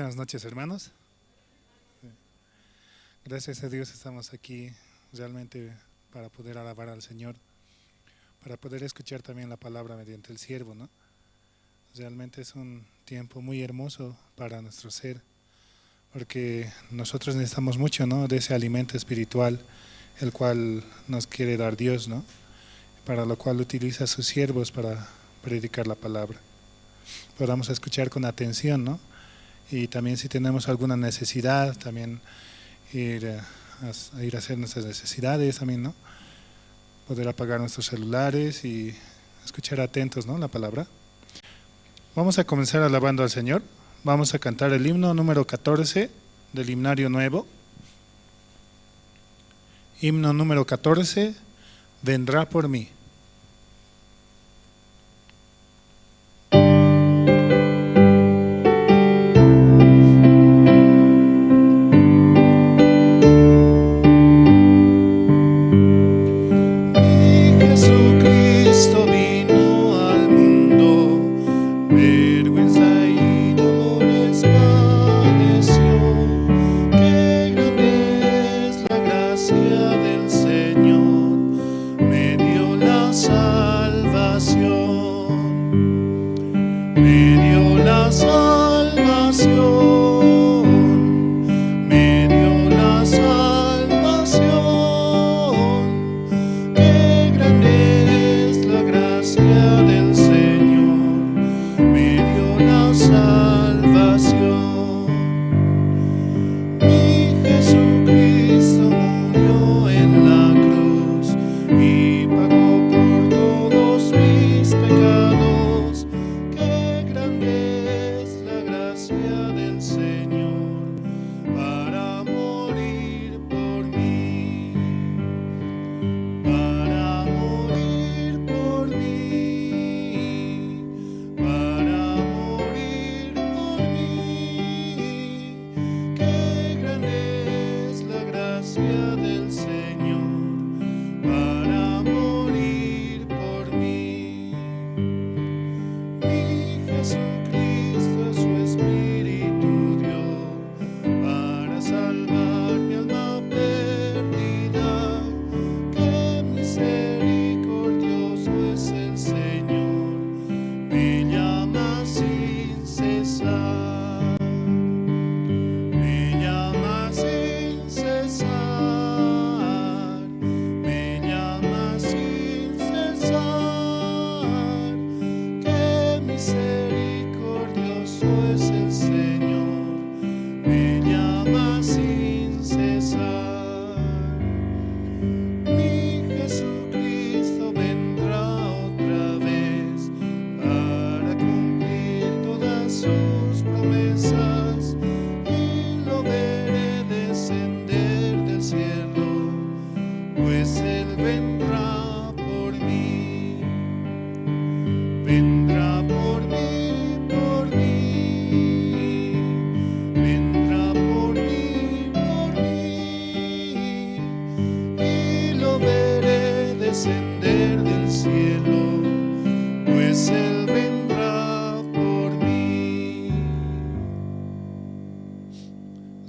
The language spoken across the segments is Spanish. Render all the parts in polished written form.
Buenas noches, hermanos. Gracias a Dios estamos aquí realmente para poder alabar al Señor, para poder escuchar también la palabra mediante el siervo, ¿no? Realmente es un tiempo muy hermoso para nuestro ser, porque nosotros necesitamos mucho, ¿no?, de ese alimento espiritual, el cual nos quiere dar Dios, ¿no?, para lo cual utiliza a sus siervos para predicar la palabra. Podamos escuchar con atención, ¿no? Y también si tenemos alguna necesidad, también ir a hacer nuestras necesidades también, ¿no? Poder apagar nuestros celulares y escuchar atentos, ¿no?, la palabra. Vamos a comenzar alabando al Señor. Vamos a cantar el himno número 14 del himnario nuevo. Himno número 14, vendrá por mí.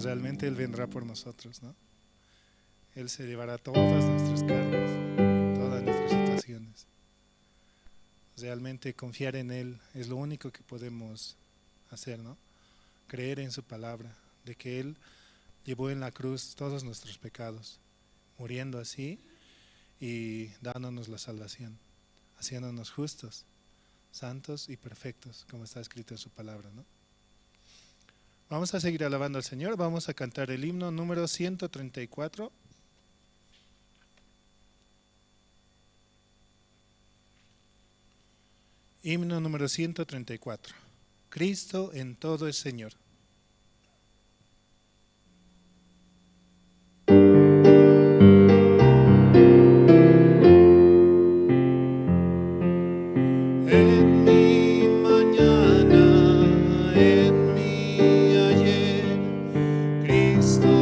Realmente Él vendrá por nosotros, ¿no? Él se llevará todas nuestras cargas, todas nuestras situaciones. Realmente confiar en Él es lo único que podemos hacer, ¿no? Creer en su palabra, de que Él llevó en la cruz todos nuestros pecados, muriendo así y dándonos la salvación, haciéndonos justos, santos y perfectos, como está escrito en su palabra, ¿no? Vamos a seguir alabando al Señor. Vamos a cantar el himno número 134. Himno número 134. Cristo en todo es Señor. Cristo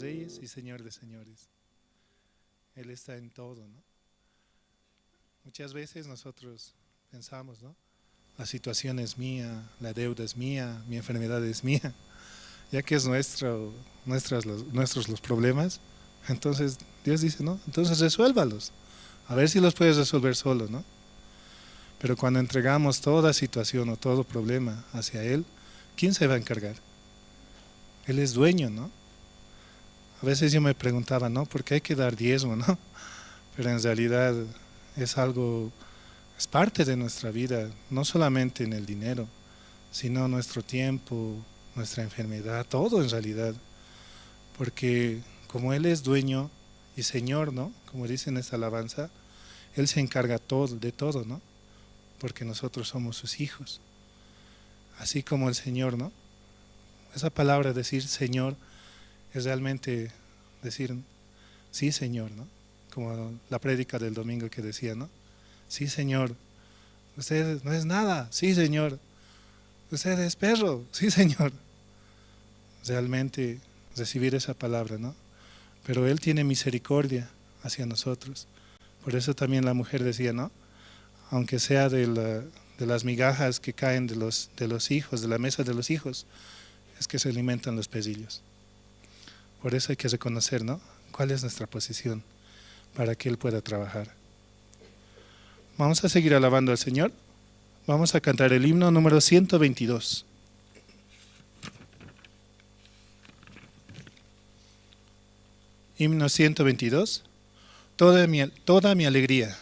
reyes y Señor de señores. Él está en todo, ¿no? Muchas veces nosotros pensamos, ¿no? La situación es mía, la deuda es mía, mi enfermedad es mía, ya que es nuestros los problemas. Entonces Dios dice, no, entonces resuélvalos, a ver si los puedes resolver solo, ¿no? Pero cuando entregamos toda situación o todo problema hacia Él, ¿quién se va a encargar? Él es dueño, ¿no? A veces yo me preguntaba, ¿no? ¿Por qué hay que dar diezmo, no? Pero en realidad es algo, es parte de nuestra vida, no solamente en el dinero, sino nuestro tiempo, nuestra enfermedad, todo en realidad. Porque como Él es dueño y Señor, ¿no? Como dice en esta alabanza, Él se encarga todo, de todo, ¿no? Porque nosotros somos sus hijos. Así como el Señor, ¿no? Esa palabra decir Señor es realmente decir sí Señor, ¿no? Como la prédica del domingo que decía, ¿no? Sí Señor, usted no es nada, sí Señor, usted es perro, sí Señor. Realmente recibir esa palabra, ¿no? Pero Él tiene misericordia hacia nosotros. Por eso también la mujer decía, ¿no? Aunque sea de las migajas que caen de los hijos, de la mesa de los hijos, es que se alimentan los perillos. Por eso hay que reconocer, ¿no? ¿Cuál es nuestra posición para que Él pueda trabajar? Vamos a seguir alabando al Señor. Vamos a cantar el himno número 122. Himno 122. Toda mi alegría.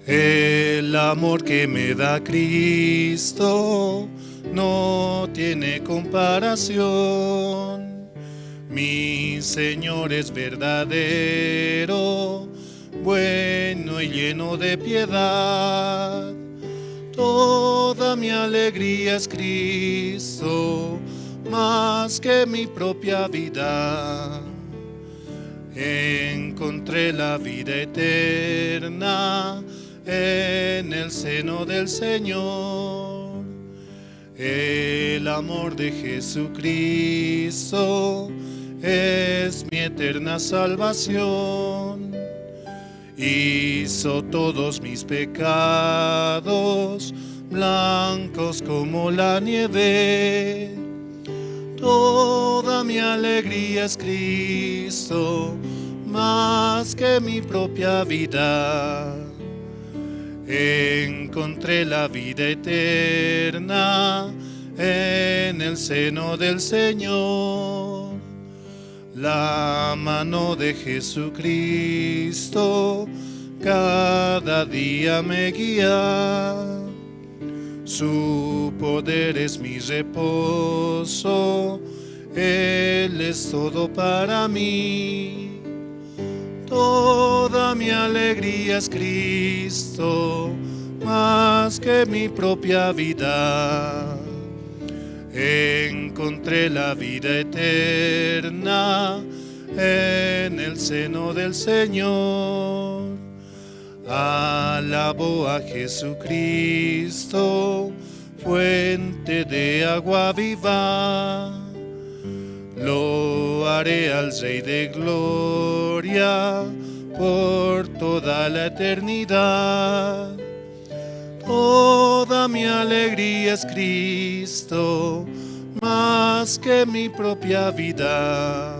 El amor que me da Cristo no tiene comparación. Mi Señor es verdadero, bueno y lleno de piedad. Toda mi alegría es Cristo, más que mi propia vida. Encontré la vida eterna en el seno del Señor. El amor de Jesucristo es mi eterna salvación. Hizo todos mis pecados blancos como la nieve. Toda mi alegría es Cristo, más que mi propia vida. Encontré la vida eterna en el seno del Señor. La mano de Jesucristo cada día me guía. Su poder es mi reposo, Él es todo para mí. Toda mi alegría es Cristo, más que mi propia vida. Encontré la vida eterna en el seno del Señor. Alabo a Jesucristo, fuente de agua viva. Lo haré al Rey de gloria por toda la eternidad. Toda mi alegría es Cristo, más que mi propia vida.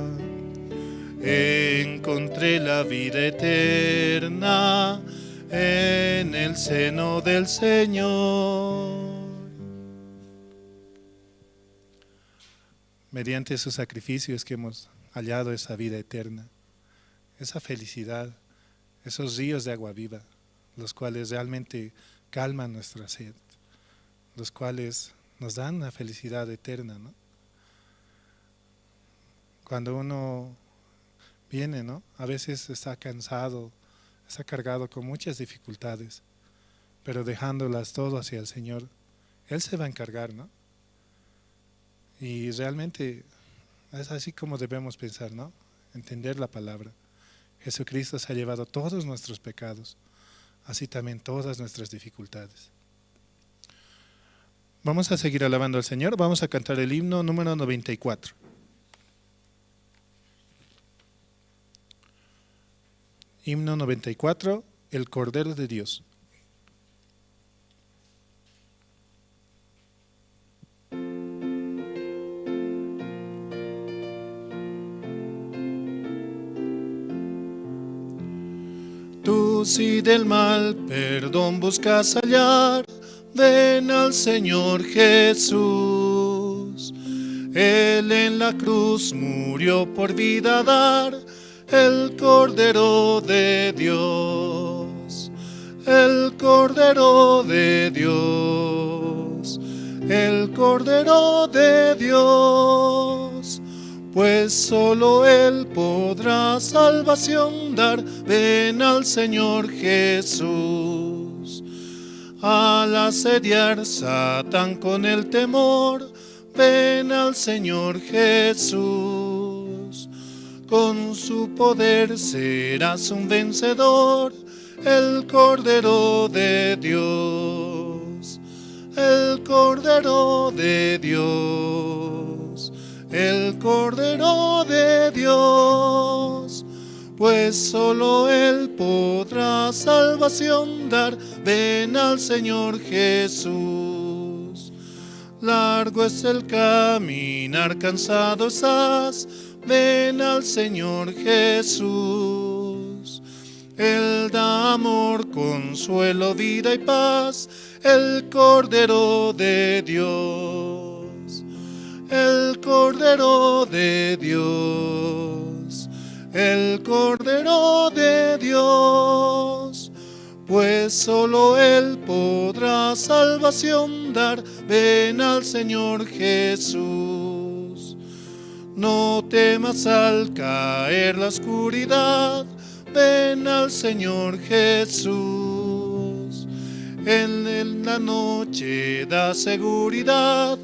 Encontré la vida eterna en el seno del Señor. Mediante sus sacrificios que hemos hallado esa vida eterna, esa felicidad, esos ríos de agua viva, los cuales realmente calman nuestra sed, los cuales nos dan una felicidad eterna, ¿no? Cuando uno viene, ¿no? A veces está cansado, está cargado con muchas dificultades, pero dejándolas todo hacia el Señor, Él se va a encargar, ¿no? Y realmente es así como debemos pensar, ¿no? Entender la palabra, Jesucristo se ha llevado todos nuestros pecados, así también todas nuestras dificultades. Vamos a seguir alabando al Señor, vamos a cantar el himno número 94. Himno 94, el Cordero de Dios. Tú si del mal perdón buscas hallar, ven al Señor Jesús. Él en la cruz murió por vida dar, el Cordero de Dios, el Cordero de Dios, el Cordero de Dios. Pues solo Él podrá salvación dar, ven al Señor Jesús. Al asediar Satán con el temor, ven al Señor Jesús. Con su poder serás un vencedor, el Cordero de Dios, el Cordero de Dios, el Cordero de Dios. Pues solo Él podrá salvación dar, ven al Señor Jesús. Largo es el caminar, cansado estás, ven al Señor Jesús. Él da amor, consuelo, vida y paz, el Cordero de Dios, el Cordero de Dios, el Cordero de Dios. Pues solo Él podrá salvación dar, ven al Señor Jesús. No temas al caer la oscuridad, ven al Señor Jesús. Él en la noche da seguridad,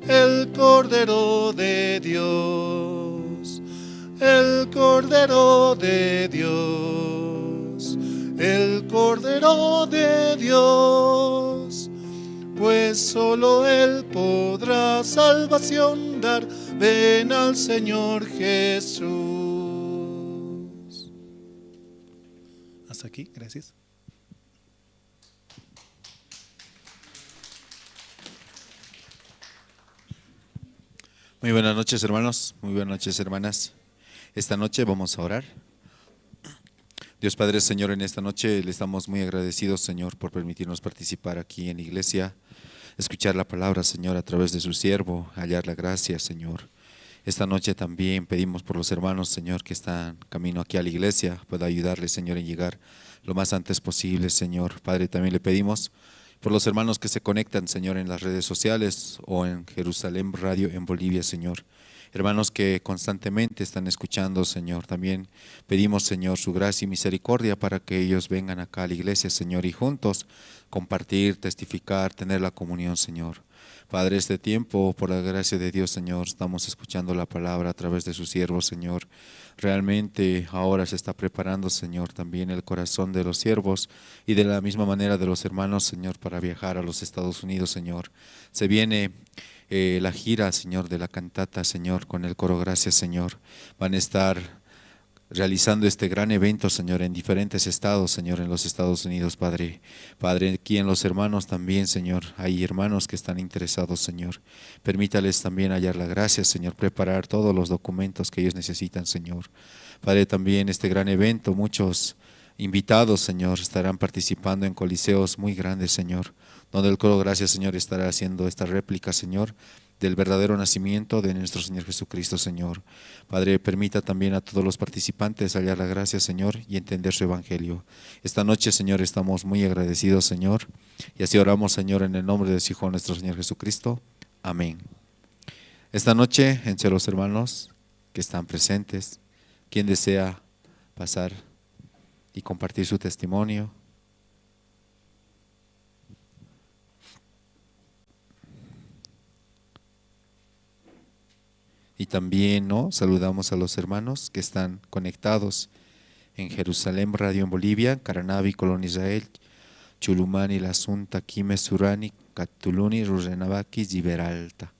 el Cordero de Dios, el Cordero de Dios, el Cordero de Dios. Pues solo Él podrá salvación dar, ven al Señor Jesús. Hasta aquí, gracias. Muy buenas noches, hermanos, muy buenas noches, hermanas. Esta noche vamos a orar. Dios Padre, Señor, en esta noche le estamos muy agradecidos, Señor, por permitirnos participar aquí en la iglesia, escuchar la palabra, Señor, a través de su siervo, hallar la gracia, Señor. Esta noche también pedimos por los hermanos, Señor, que están camino aquí a la iglesia, pueda ayudarles, Señor, en llegar lo más antes posible, Señor. Padre, también le pedimos por los hermanos que se conectan, Señor, en las redes sociales o en Jerusalén Radio en Bolivia, Señor. Hermanos que constantemente están escuchando, Señor. También pedimos, Señor, su gracia y misericordia para que ellos vengan acá a la iglesia, Señor, y juntos compartir, testificar, tener la comunión, Señor. Padre, este tiempo, por la gracia de Dios, Señor, estamos escuchando la palabra a través de su siervo, Señor. Realmente ahora se está preparando, Señor, también el corazón de los siervos y de la misma manera de los hermanos, Señor, para viajar a los Estados Unidos, Señor. Se viene la gira, Señor, de la cantata, Señor, con el coro Gracias, Señor. Van a estar realizando este gran evento, Señor, en diferentes estados, Señor, en los Estados Unidos, Padre. Padre, aquí en los hermanos también, Señor, hay hermanos que están interesados, Señor. Permítales también hallar la gracia, Señor, preparar todos los documentos que ellos necesitan, Señor. Padre, también este gran evento, muchos invitados, Señor, estarán participando en coliseos muy grandes, Señor, donde el coro Gracias, Señor, estará haciendo esta réplica, Señor, del verdadero nacimiento de nuestro Señor Jesucristo, Señor. Padre, permita también a todos los participantes hallar la gracia, Señor, y entender su evangelio. Esta noche, Señor, estamos muy agradecidos, Señor, y así oramos, Señor, en el nombre de su Hijo, nuestro Señor Jesucristo. Amén. Esta noche, entre los hermanos que están presentes, quien desea pasar y compartir su testimonio. Y también, ¿no?, saludamos a los hermanos que están conectados en Jerusalén, Radio en Bolivia, Caranavi, Colonia Israel, Chulumani, La Asunta, Quime, Surani, Catuluni, Rurenabaki, Giberalta.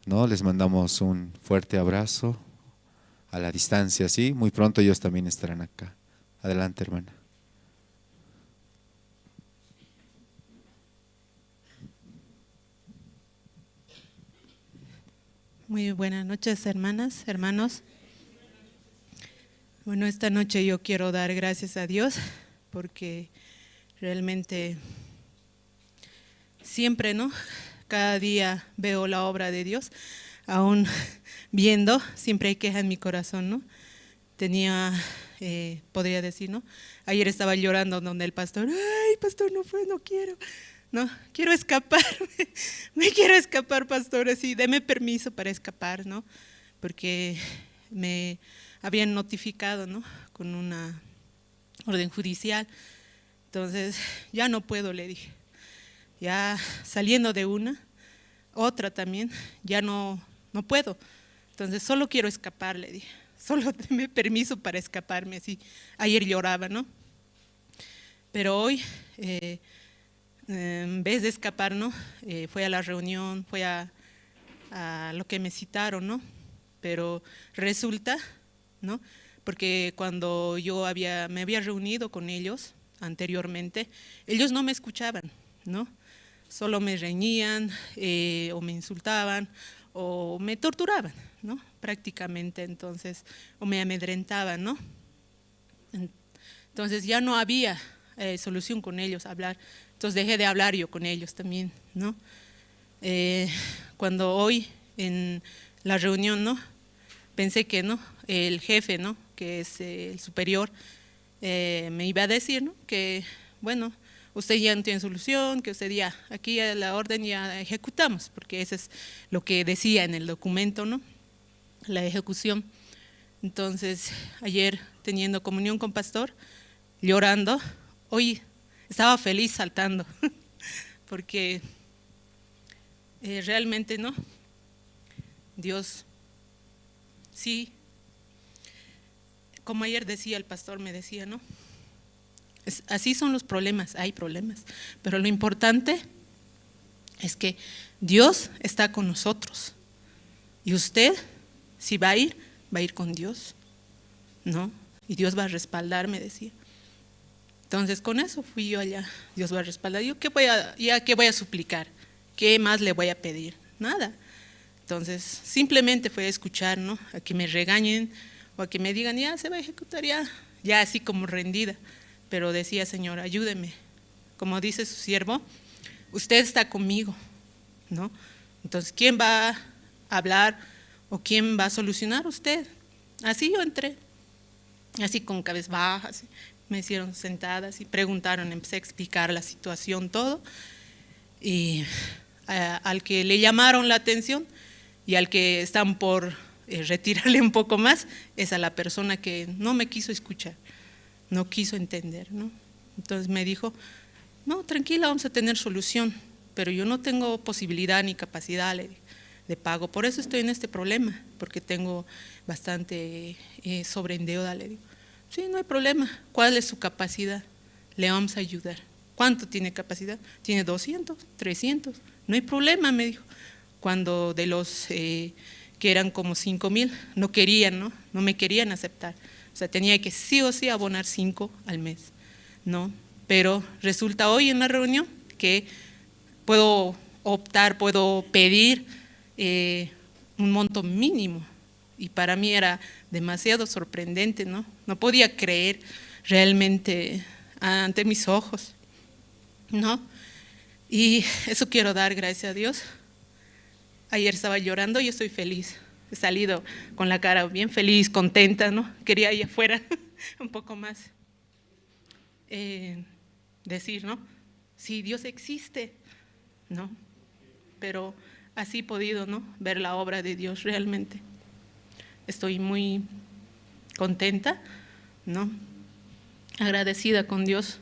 ¿No? Les mandamos un fuerte abrazo a la distancia, ¿sí? Muy pronto ellos también estarán acá. Adelante, hermana. Muy buenas noches, hermanas, hermanos. Bueno, esta noche yo quiero dar gracias a Dios porque realmente siempre, ¿no? Cada día veo la obra de Dios, aún viendo, siempre hay queja en mi corazón, ¿no? Podría decir, ¿no? Ayer estaba llorando donde el pastor, ay, pastor, no fue, no quiero. No, quiero escapar, me quiero escapar, pastor, así, deme permiso para escapar, ¿no? Porque me habían notificado, ¿no? Con una orden judicial. Entonces, ya no puedo, le dije. Ya saliendo de otra también, ya no puedo. Entonces, solo quiero escapar, le dije. Solo deme permiso para escaparme, así. Ayer lloraba, ¿no? Pero hoy, en vez de escapar, ¿no? Fue a la reunión, fue a lo que me citaron, ¿no? Pero resulta, ¿no? Porque cuando yo me había reunido con ellos anteriormente, ellos no me escuchaban, ¿no? Solo me reñían o me insultaban o me torturaban, ¿no? Prácticamente, entonces, o me amedrentaban, ¿no? Entonces ya no había solución con ellos, hablar. Entonces dejé de hablar yo con ellos también, ¿no? Cuando hoy en la reunión, ¿no? Pensé que, ¿no? El jefe, ¿no? Que es el superior, me iba a decir, ¿no? Que, bueno, usted ya no tiene solución, que usted ya, aquí a la orden ya ejecutamos, porque eso es lo que decía en el documento, ¿no? La ejecución. Entonces, ayer teniendo comunión con pastor, llorando, hoy estaba feliz saltando, porque realmente, ¿no? Dios, sí, como ayer decía el pastor, me decía, ¿no? Así son los problemas, hay problemas, pero lo importante es que Dios está con nosotros y usted, si va a ir con Dios, ¿no? Y Dios va a respaldar, me decía. Entonces con eso fui yo allá, Dios va a respaldar. Yo ¿qué voy a suplicar? ¿Qué más le voy a pedir? Nada. Entonces simplemente fue a escuchar, ¿no? A que me regañen o a que me digan, ya se va a ejecutar, ya así como rendida. Pero decía, Señor, ayúdeme. Como dice su siervo, usted está conmigo, ¿no? Entonces, ¿quién va a hablar o quién va a solucionar? Usted. Así yo entré, así con cabeza baja, así. Me hicieron sentadas y preguntaron, empecé a explicar la situación, todo. Y al que le llamaron la atención y al que están por retirarle un poco más, es a la persona que no me quiso escuchar. No quiso entender, ¿no? Entonces me dijo, no, tranquila, vamos a tener solución, pero yo no tengo posibilidad ni capacidad de pago, por eso estoy en este problema, porque tengo bastante sobreendeuda, le digo. Sí, no hay problema, ¿cuál es su capacidad? Le vamos a ayudar. ¿Cuánto tiene capacidad? Tiene 200, 300, no hay problema, me dijo. Cuando de los que eran como 5,000, no querían, no me querían aceptar. O sea, tenía que sí o sí abonar 5 al mes, ¿no? Pero resulta hoy en la reunión que puedo optar, puedo pedir un monto mínimo. Y para mí era demasiado sorprendente, ¿no? No podía creer realmente ante mis ojos, ¿no? Y eso quiero dar gracias a Dios. Ayer estaba llorando y estoy feliz. He salido con la cara bien feliz, contenta, ¿no? Quería ir afuera un poco más. Decir, ¿no? Sí, Dios existe, ¿no? Pero así he podido, ¿no? Ver la obra de Dios realmente. Estoy muy contenta, ¿no? Agradecida con Dios.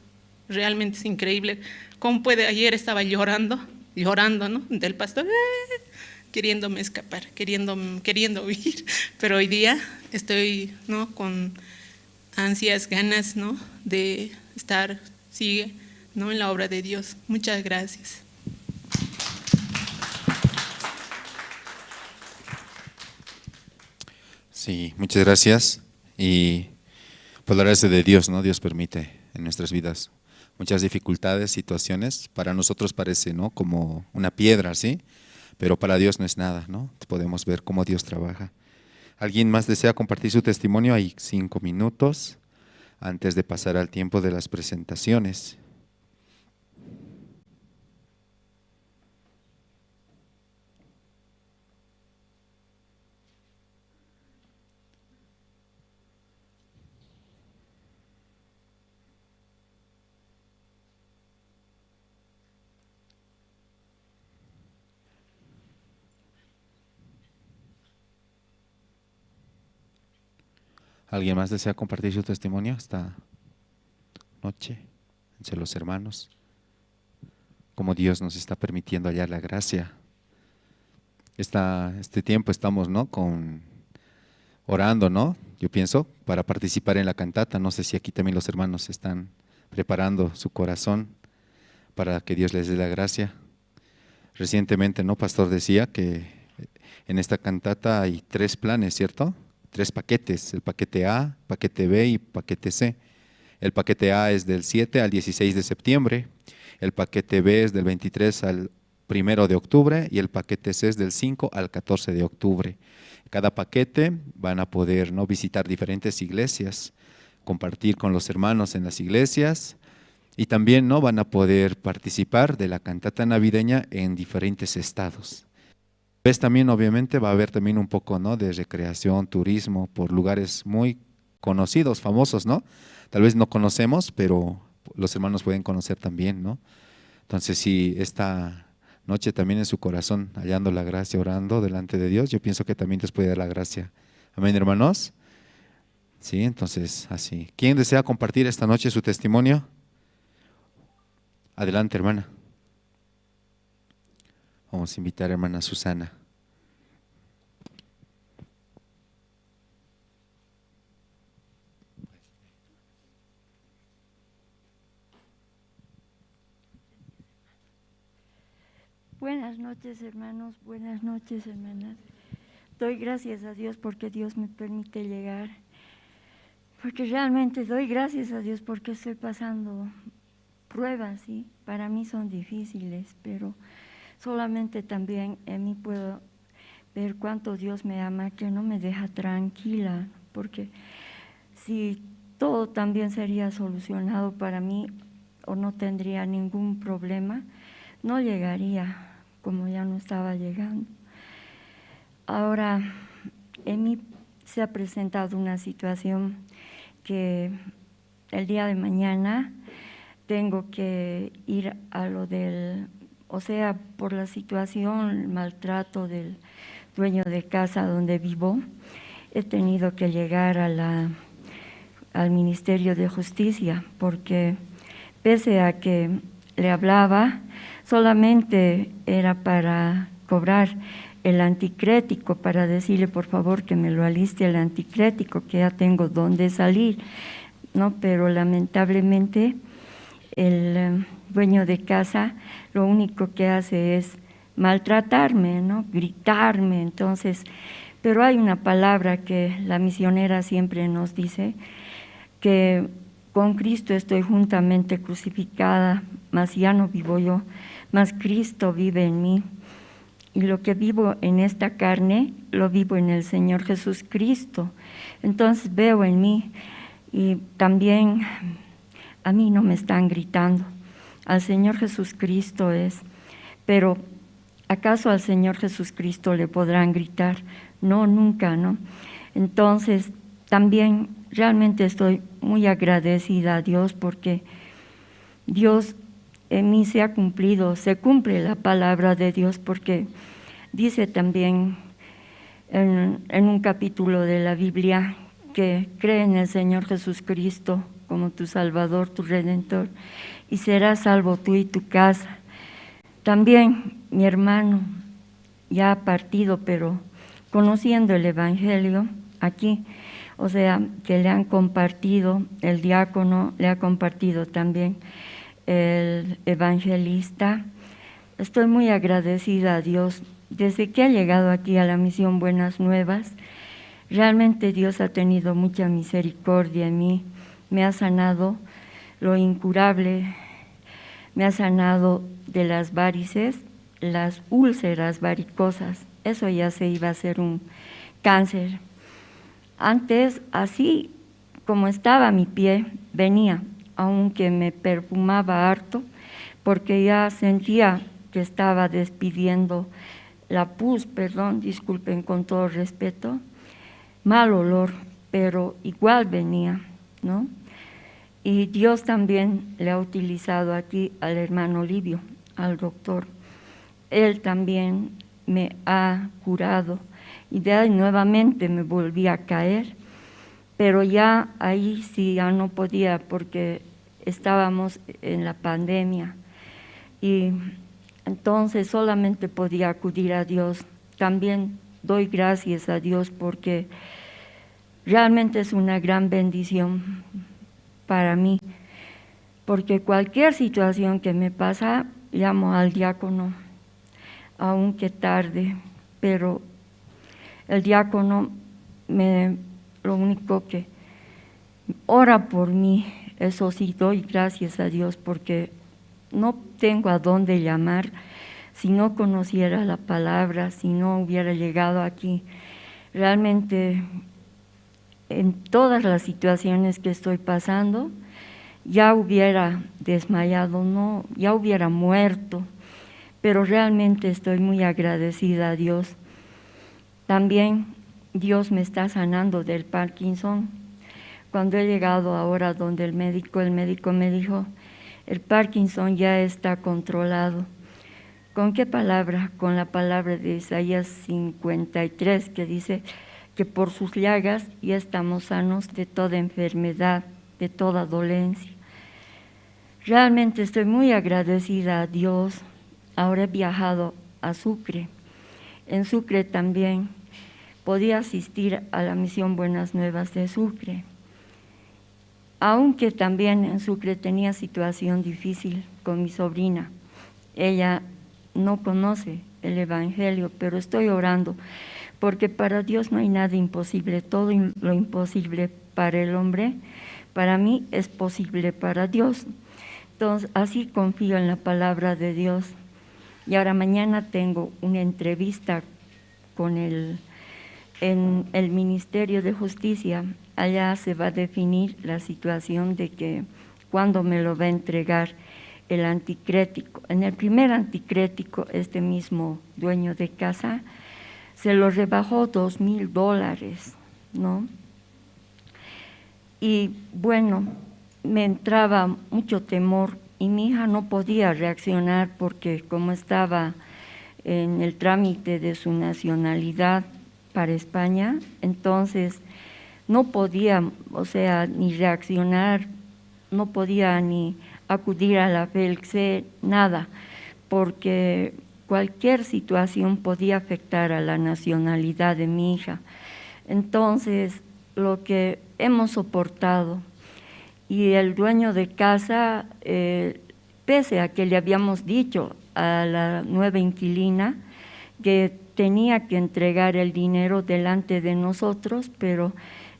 Realmente es increíble. ¿Cómo puede? Ayer estaba llorando, ¿no? Del pastor. Queriéndome escapar, queriendo huir, pero hoy día estoy, ¿no? con ansias, ganas, ¿no?, de estar, sigue, ¿no?, en la obra de Dios. Muchas gracias. Sí, muchas gracias. Y pues la gracia de Dios, ¿no? Dios permite en nuestras vidas muchas dificultades, situaciones. Para nosotros parece, ¿no?, como una piedra, ¿sí? Pero para Dios no es nada, ¿no? Podemos ver cómo Dios trabaja. ¿Alguien más desea compartir su testimonio? Hay 5 minutos antes de pasar al tiempo de las presentaciones. ¿Alguien más desea compartir su testimonio esta noche entre los hermanos? Cómo Dios nos está permitiendo hallar la gracia. Este tiempo estamos, ¿no?, orando, ¿no?, yo pienso, para participar en la cantata. No sé si aquí también los hermanos están preparando su corazón para que Dios les dé la gracia. Recientemente, ¿no?, Pastor decía que en esta cantata hay 3 planes, ¿cierto? 3 paquetes, el paquete A, paquete B y paquete C. El paquete A es del 7 al 16 de septiembre, el paquete B es del 23 al 1 de octubre y el paquete C es del 5 al 14 de octubre. Cada paquete van a poder, ¿no?, visitar diferentes iglesias, compartir con los hermanos en las iglesias y también, ¿no?, van a poder participar de la cantata navideña en diferentes estados. Pues también obviamente va a haber también un poco, ¿no?, de recreación, turismo por lugares muy conocidos, famosos, ¿no? Tal vez no conocemos, pero los hermanos pueden conocer también, ¿no? Entonces, si esta noche también en su corazón hallando la gracia, orando delante de Dios, yo pienso que también Dios puede dar la gracia. Amén, hermanos. Sí, entonces así. ¿Quién desea compartir esta noche su testimonio? Adelante, hermana. Vamos a invitar a hermana Susana. Buenas noches, hermanos, buenas noches, hermanas. Doy gracias a Dios porque Dios me permite llegar, porque realmente doy gracias a Dios porque estoy pasando pruebas, ¿sí? Para mí son difíciles, pero solamente también en mí puedo ver cuánto Dios me ama, que no me deja tranquila, porque si todo también sería solucionado para mí o no tendría ningún problema, no llegaría como ya no estaba llegando. Ahora, en mí se ha presentado una situación que el día de mañana tengo que ir a lo del, o sea, por la situación, el maltrato del dueño de casa donde vivo, he tenido que llegar a al Ministerio de Justicia, porque pese a que le hablaba, solamente era para cobrar el anticrético, para decirle por favor que me lo aliste el anticrético, que ya tengo dónde salir, ¿no? Pero lamentablemente el dueño de casa lo único que hace es maltratarme, ¿no?, gritarme. Entonces, pero hay una palabra que la misionera siempre nos dice, que con Cristo estoy juntamente crucificada, mas ya no vivo yo, mas Cristo vive en mí. Y lo que vivo en esta carne, lo vivo en el Señor Jesucristo. Entonces veo en mí, y también a mí no me están gritando, al Señor Jesucristo es, pero ¿acaso al Señor Jesucristo le podrán gritar? No, nunca, ¿no? Entonces también realmente estoy muy agradecida a Dios porque Dios en mí se ha cumplido, se cumple la palabra de Dios, porque dice también en un capítulo de la Biblia que cree en el Señor Jesucristo como tu Salvador, tu Redentor, y serás salvo tú y tu casa. También mi hermano ya ha partido, pero conociendo el Evangelio, aquí o sea, que le han compartido, el diácono le ha compartido también el evangelista. Estoy muy agradecida a Dios. Desde que he llegado aquí a la Misión Buenas Nuevas, realmente Dios ha tenido mucha misericordia en mí, me ha sanado lo incurable, me ha sanado de las varices, las úlceras varicosas, eso ya se iba a hacer un cáncer. Antes, así como estaba mi pie, venía, aunque me perfumaba harto, porque ya sentía que estaba despidiendo la pus, perdón, disculpen con todo respeto, mal olor, pero igual venía, ¿no? Y Dios también le ha utilizado aquí al hermano Livio, al doctor. Él también me ha curado y de ahí nuevamente me volví a caer, pero ya ahí sí ya no podía porque estábamos en la pandemia y entonces solamente podía acudir a Dios. También doy gracias a Dios porque realmente es una gran bendición para mí, porque cualquier situación que me pasa, llamo al diácono, aunque tarde, pero el diácono lo único que ora por mí, eso sí, doy gracias a Dios porque no tengo a dónde llamar. Si no conociera la palabra, si no hubiera llegado aquí, realmente en todas las situaciones que estoy pasando, ya hubiera desmayado, no, ya hubiera muerto, pero realmente estoy muy agradecida a Dios. También Dios me está sanando del Parkinson. Cuando he llegado ahora donde el médico me dijo, el Parkinson ya está controlado. ¿Con qué palabra? Con la palabra de Isaías 53, que dice que por sus llagas ya estamos sanos de toda enfermedad, de toda dolencia. Realmente estoy muy agradecida a Dios. Ahora he viajado a Sucre. En Sucre también podía asistir a la Misión Buenas Nuevas de Sucre. Aunque también en Sucre tenía situación difícil con mi sobrina. Ella no conoce el Evangelio, pero estoy orando, porque para Dios no hay nada imposible, todo lo imposible para el hombre, para mí es posible para Dios. Entonces, así confío en la palabra de Dios. Y ahora mañana tengo una entrevista con en el Ministerio de Justicia. Allá se va a definir la situación de que cuándo me lo va a entregar el anticrético. En el primer anticrético, este mismo dueño de casa se lo rebajó $2,000, ¿no? Y bueno, me entraba mucho temor y mi hija no podía reaccionar porque como estaba en el trámite de su nacionalidad para España, entonces no podía, o sea, ni reaccionar, no podía ni acudir a la FELCSE, nada, porque cualquier situación podía afectar a la nacionalidad de mi hija. Entonces, lo que hemos soportado, y el dueño de casa, pese a que le habíamos dicho a la nueva inquilina que tenía que entregar el dinero delante de nosotros, pero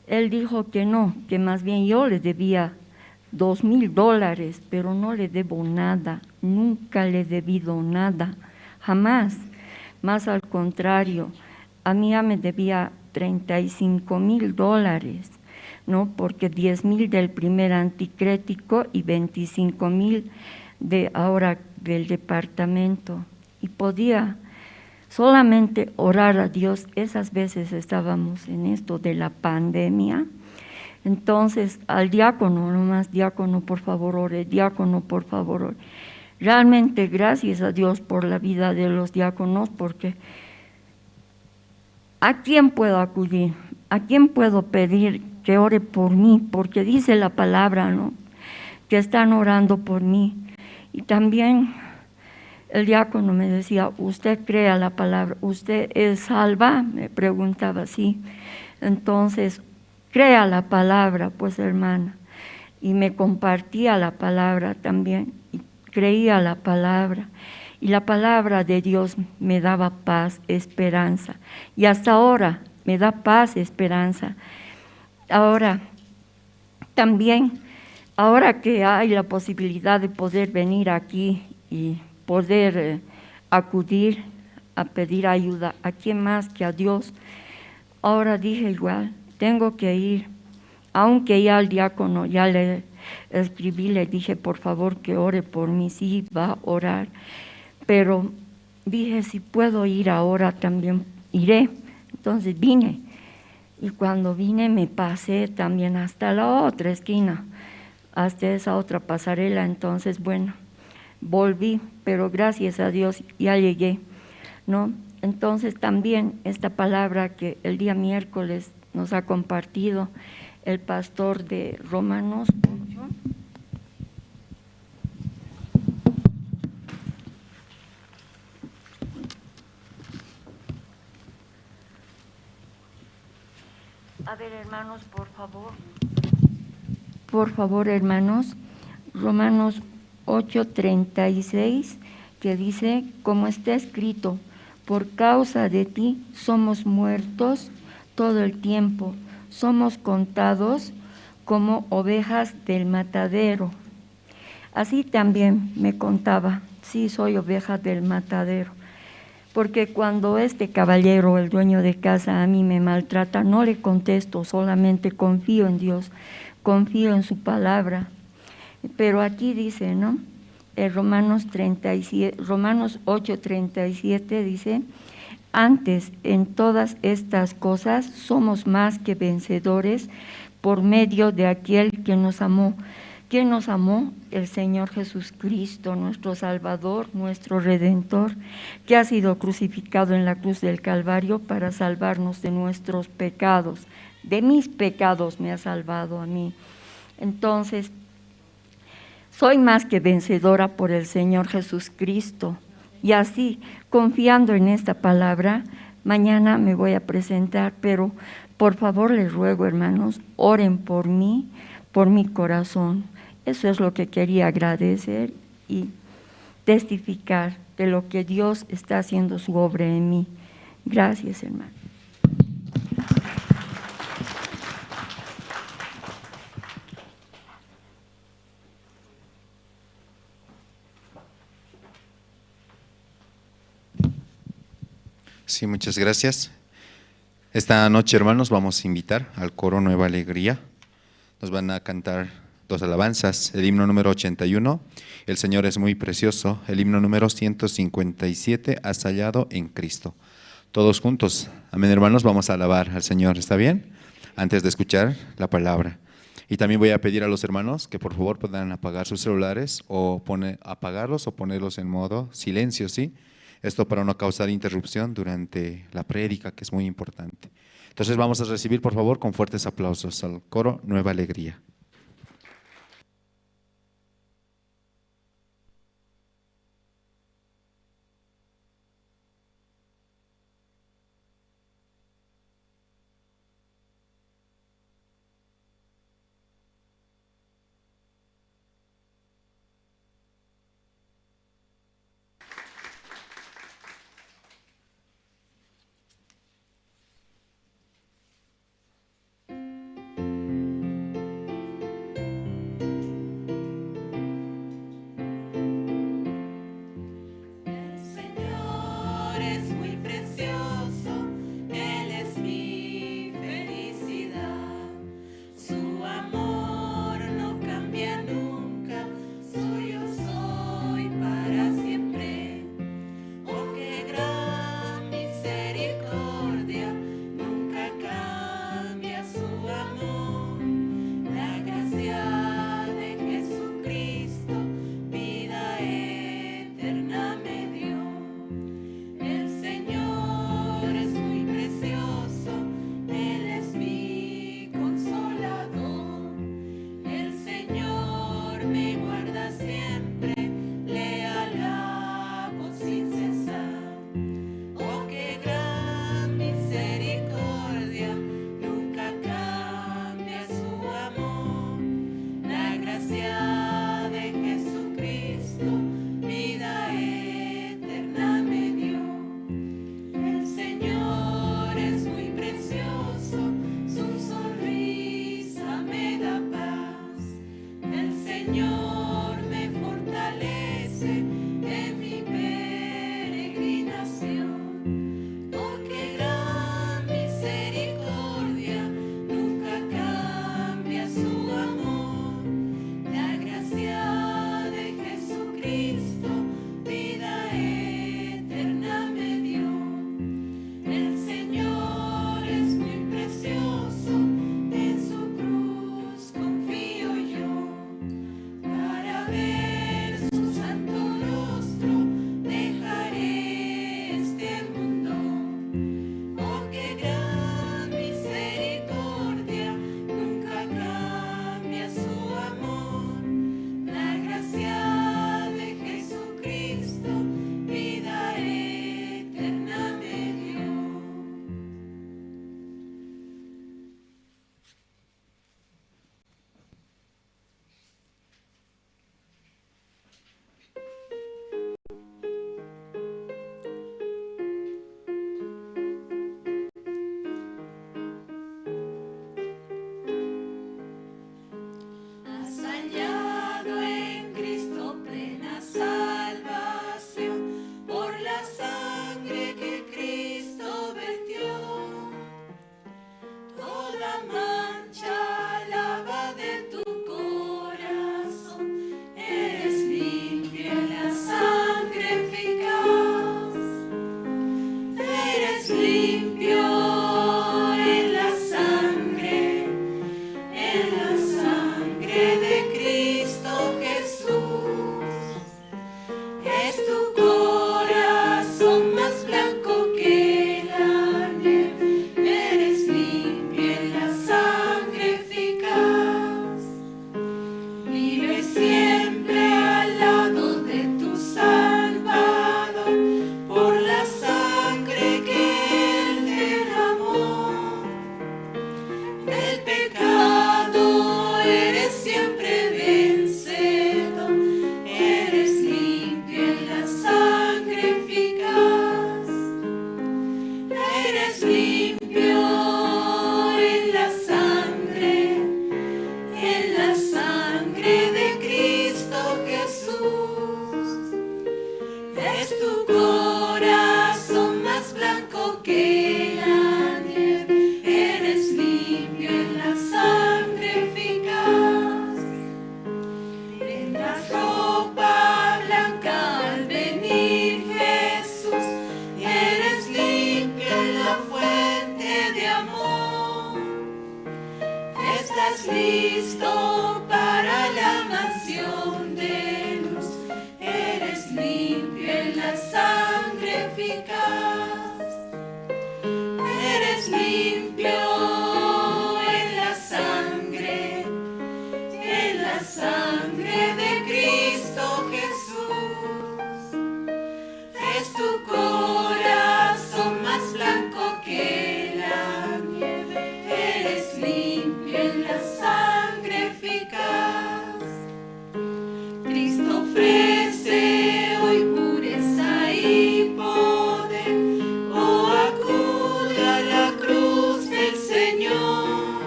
él dijo que no, que más bien yo le debía $2,000, pero no le debo nada, nunca le he debido nada, jamás, más al contrario, a mí ya me debía $35,000, ¿no? Porque 10,000 del primer anticrético y 25,000 de ahora del departamento, y podía solamente orar a Dios. Esas veces estábamos en esto de la pandemia. Entonces, al diácono, nomás, diácono, por favor, ore, diácono, por favor, ore. Realmente, gracias a Dios por la vida de los diáconos, porque ¿a quién puedo acudir? ¿A quién puedo pedir que ore por mí? Porque dice la palabra, ¿no?, que están orando por mí. Y también el diácono me decía, ¿usted cree a la palabra? ¿Usted es salva? Me preguntaba así. Entonces, crea la palabra, pues hermana, y me compartía la palabra también, y creía la palabra, y la palabra de Dios me daba paz, esperanza, y hasta ahora me da paz, esperanza. Ahora, también, ahora que hay la posibilidad de poder venir aquí y poder acudir a pedir ayuda, ¿a quién más que a Dios? Ahora dije igual, tengo que ir, aunque ya al diácono ya le escribí, le dije por favor que ore por mí, sí va a orar, pero dije si puedo ir ahora también iré. Entonces vine, y cuando vine me pasé también hasta la otra esquina, hasta esa otra pasarela. Entonces bueno, volví, pero gracias a Dios ya llegué, ¿no? Entonces también esta palabra que el día miércoles nos ha compartido el pastor de Romanos 8. A ver, hermanos, por favor. Por favor, hermanos, Romanos 8:36, que dice, como está escrito, por causa de ti somos muertos todo el tiempo, somos contados como ovejas del matadero. Así también me contaba, sí soy oveja del matadero, porque cuando este caballero, el dueño de casa, a mí me maltrata, no le contesto, solamente confío en Dios, confío en su palabra. Pero aquí dice, ¿no? Romanos 8:37 dice, antes en todas estas cosas somos más que vencedores por medio de aquel que nos amó. ¿Quién nos amó? El Señor Jesucristo, nuestro Salvador, nuestro Redentor, que ha sido crucificado en la cruz del Calvario para salvarnos de nuestros pecados. De mis pecados me ha salvado a mí. Entonces, soy más que vencedora por el Señor Jesucristo. Y así, confiando en esta palabra, mañana me voy a presentar, pero por favor les ruego, hermanos, oren por mí, por mi corazón. Eso es lo que quería agradecer y testificar de lo que Dios está haciendo su obra en mí. Gracias, hermano. Sí, muchas gracias. Esta noche, hermanos, vamos a invitar al coro Nueva Alegría. Nos van a cantar dos alabanzas, el himno número 81, El Señor es muy precioso, el himno número 157, Has hallado en Cristo. Todos juntos, amén, hermanos, vamos a alabar al Señor, ¿está bien? Antes de escuchar la palabra. Y también voy a pedir a los hermanos que por favor puedan apagar sus celulares o apagarlos o ponerlos en modo silencio, ¿sí? Esto para no causar interrupción durante la prédica, que es muy importante. Entonces vamos a recibir, por favor, con fuertes aplausos al coro Nueva Alegría. Señor me fortalece en mi peregrinación. Oh, qué gran misericordia, nunca cambia su amor. La gracia de Jesucristo, vida eterna me dio. El Señor es muy precioso, en su cruz confío yo. Para ver su santo rostro dejaré este mundo. Oh, qué gran misericordia, nunca cambia su amor. La gracia de Jesucristo, vida eterna me dio. Has hallado en Cristo plena salvación por la sangre que Cristo vertió. Toda mancha lava de tu corazón, eres limpio en la sangre eficaz. Eres limpio en la sangre de Cristo Jesús. Es tu corazón más blanco que la nieve. Eres limpio en la sangre eficaz. Vive siempre al lado de tu Salvador por la sangre que Él derramó. Del pecado eres siempre vencedor, eres limpio en la sangre eficaz. Eres limpio en la sangre de Cristo Jesús. Es tu corazón más blanco que la nieve, eres limpio en la sangre eficaz. Tendrás ropa blanca al venir Jesús, y eres limpio en la fuente de amor. Estás listo para la mansión de luz, eres limpio en la sangre eficaz. Eres limpio en la sangre de Cristo Jesús. Es tu corazón más blanco que la nieve, eres limpio en la sangre eficaz. Cristo ofrece hoy pureza y poder. Oh, acude a la cruz del Señor.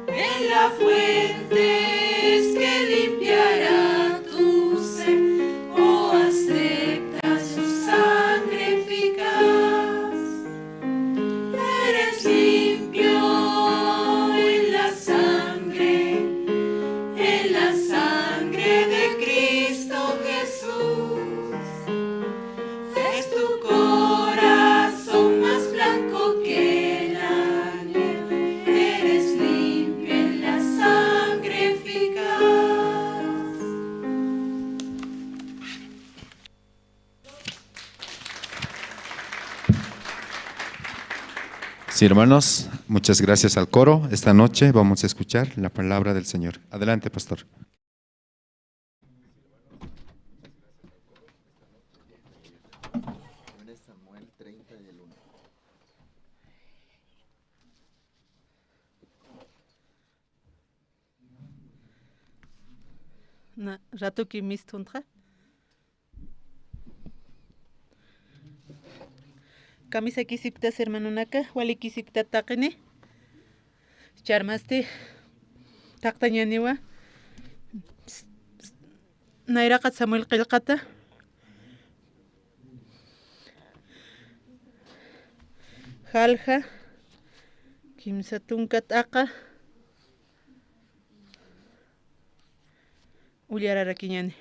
En la fuente es que limpiará tu sed. Oh, acepta su sangre eficaz. Eres limpio en la sangre de Cristo Jesús. Es tu corazón más blanco que la nieve, eres limpio en la sangre eficaz. Sí, hermanos, muchas gracias al coro. Esta noche vamos a escuchar la palabra del Señor. Adelante, pastor. Ratuki mistuntra. Camisa kisiptas hermano naka, wali kisipta taqini. Charmasti taqtañaniwa Nairaqa Samuel qillqata Jalja kimsa tunka t'aqa ullararakiñani.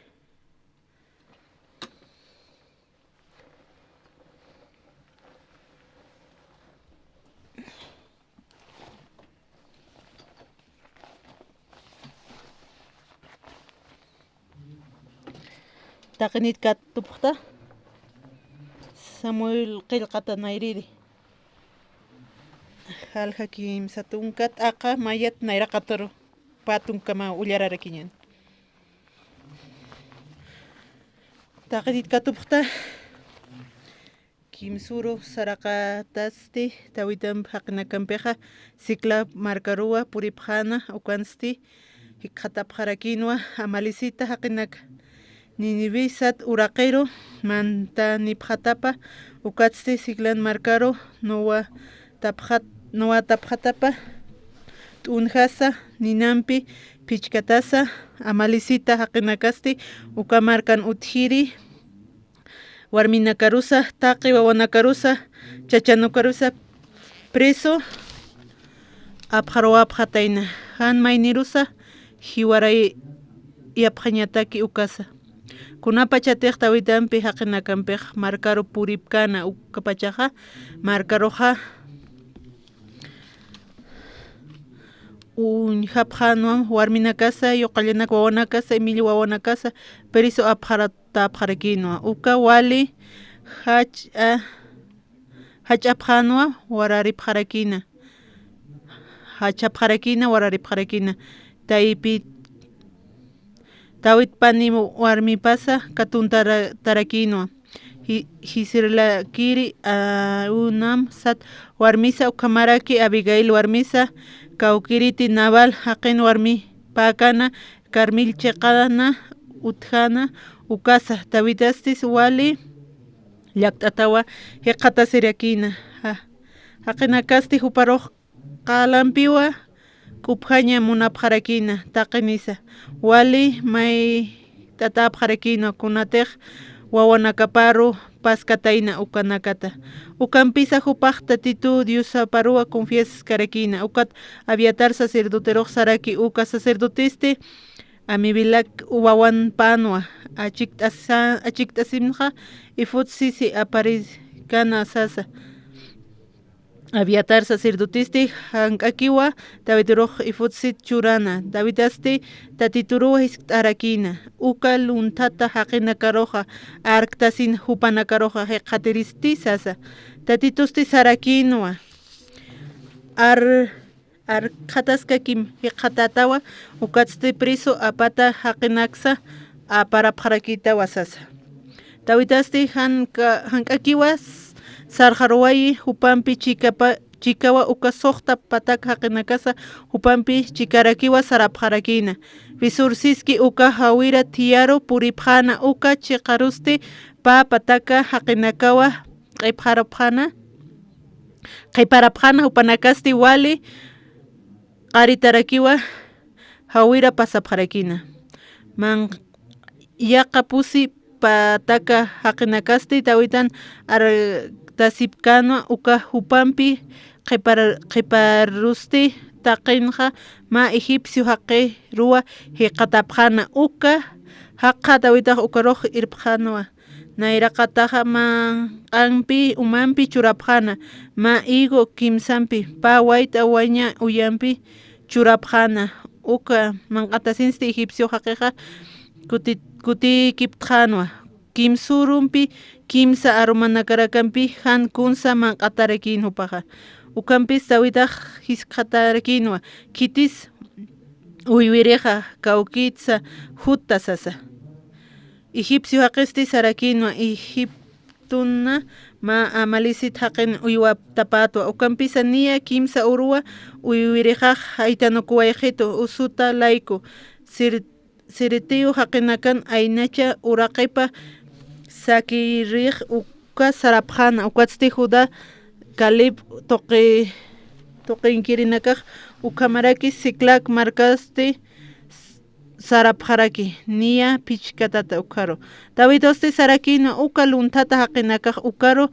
Taqinit katupqta Samuel qillqata nayriri Jalja kimsa tunka t'aqa mayat nayraqataru patunkama ullararakiñani. Taqinit katupqta kimsuru saraqatasti tawitan haqinakanpiqa Cicla markaruwa puripqana ukansti hiqhatapqarakinwa amalisita haqinaka Ninibisat uraqero manta niphatapa ukatsti Ciclan markaro nowa taphatapa t'unjasa ninampi pichkatasa amalisita haqinakasti ukamarkan utjiri warminakarusa taqi wawanakarusa chachanukarusa preso apqharuwapqhatayna han maynirusa hiwaray yapqhañataki ukasa kunapa chatiq tawitanpi haqinakanpiq markaro puripkana ukapachaqa markaroqa hapqhanwan warminakasa yuqallanaka wawanakasa Emilio wawanakasa periso apqharakinwa uka wali hach'apqhanwa wararipqharakina taypi tawit pani warmipasa katuntarakinwa hisirlakiri unam sat warmisa ukamaraki Abigail warmisa kawkiriti Naval haqin warmi pakana Carmil cheqana utjana ukasa tawitastis wali llaqtatawa hiqata sirakina haqinakasti huparuq qalampiwa k'uphaña munapqharakina taqinisa wali may tatapqharakina kunatiq wawanakaparu paskatayna ukanakata ukanpisa hupaq tatitu Diosaparuwa confiesas karakina ukat Abiatar sacerdoteroq saraki uka sacerdotiste Amibilak wawan panwa achiktasimqa ifut sisi aparikana sasa Abiatar sacerdotiste hank'akiwa Daviduruq ifutsit churana Davidasti tatituruwa hisk'arakina uka luntata haqinakaruqa arktasin hupanakaruqa hiqhatiristi sasa tatitusti sarakinwa arkhatasqakim hiqhatatawa ukatsti preso apata haqinaksa aparapqharakitawa sasa Davidasti hank'akiwa sarjaruwayi hupanpi chikawa uka suqta pataka haqinakasa hupanpi chikarakiwa sarapqharakina visursiski uka hawira tiyaru puripqhana uka chiqarusti pataka haqinakawa qhiparapqhana hupanakasti wali qaritarakiwa hawira pasapqharakina yaqa pusi pataka haqinakasti tawitan tasipkana uka hupanpi qhiparusti taqinqa ma egipcio haqi ruwa hiqatapqhana uka haqqa tawitaq ukaruq irpqhanwa nayraqataqa manqanpi umanpi churapqhana ma higo kimsampi pawayta waña uyanpi churapqhana uka manqatasinsti egipcio haqiqa kutikipqhanwa kimsurunpi kimsa arumanakarakanpi han kunsa manqatarakinhupaqa ukanpis tawitaq hisk'atarakinwa kitis uywiriqa kawkitsa hutta sasa egipcio haqisti sarakinwa Egiptuna ma amalisit haqin uywatapatwa ukanpisa niya kimsa uruwa uywiriqaq haytanukuwayqitu usuta layku Siritio haqinakan aynacha uraqipa sakiriq uka sarapqhana ukatsti Judá Caleb tuqinkirinakaq ukamaraki Ciclac markasti sarapjaraki nia pichkatata ukaro. Davidoste sarakino uka luntata haqinakaq ukaro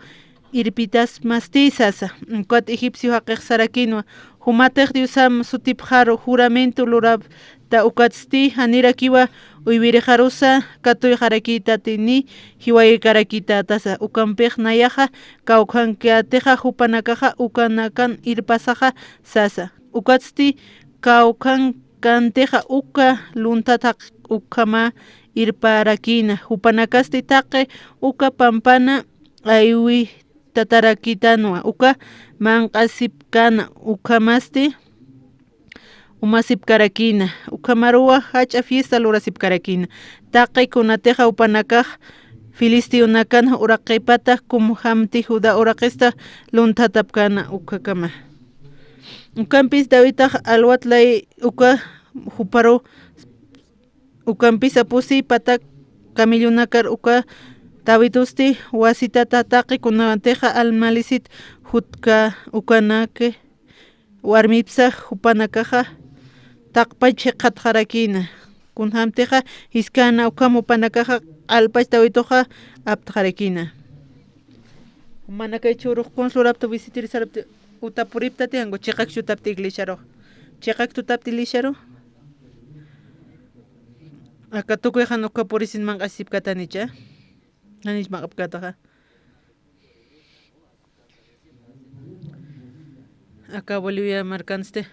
irpitas mastizasa. Kuat egipcio haqeq sarakino humatej diosam sutipjaro juramento lurab ta ukatsti hanirakiwa uybirijarusa katuy jarakita tini hiway karakita tasa ukampej nayaja kaukankiateja hupanakaja ukanakan irpasaja sasa ukatsti kaukan kanteja uka luntata ukama irparakina hupanakasti taqe uka pampana aywi tatarakitanwa uka manqasipkana ukamasti umasipkarakina ukamaruwa hacha fiesta lurasipkarakina taqe kunateja upanakaj filistiunakan uraqipata como hamti juda uraqista luntatapkana ukakama ukampis Davidtaj alwatlay uka huparo ukampis apusi patak kamillunakar uka Davidusti wasita tataqi kunateja almalisit hutka ukanake warmipsa hupanakaja taqpachi qatqarakina kunhamteja hiskana ukam upanakaja alpach Davidtoja aptqarakina manakay churuq consulapta visitirisarapti utapuriptati ango chiqaq chutapti iglesiaro chiqaq tutapti lisharo aka tukuy hanuka purisin manqasipkatanicha Nanis maqapkataja acá Bolivia marcanste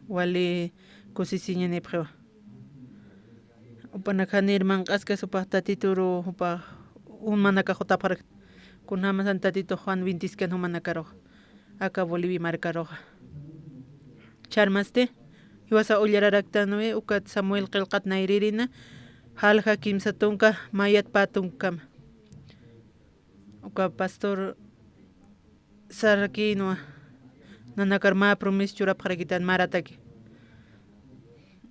wali kusisiña nepjewa upanakanir manqaska supa tatituru upa manaka jotapar kunama santatito Juan Vintiscan humanakaro acá Bolivia marcaroja charmaste iwasa ullararaktanwe ukat Samuel qilqat nairirina halja kimsatunka mayat patunkama uka pastor Sarakinwa nanakar ma promis churapqarakitan marataki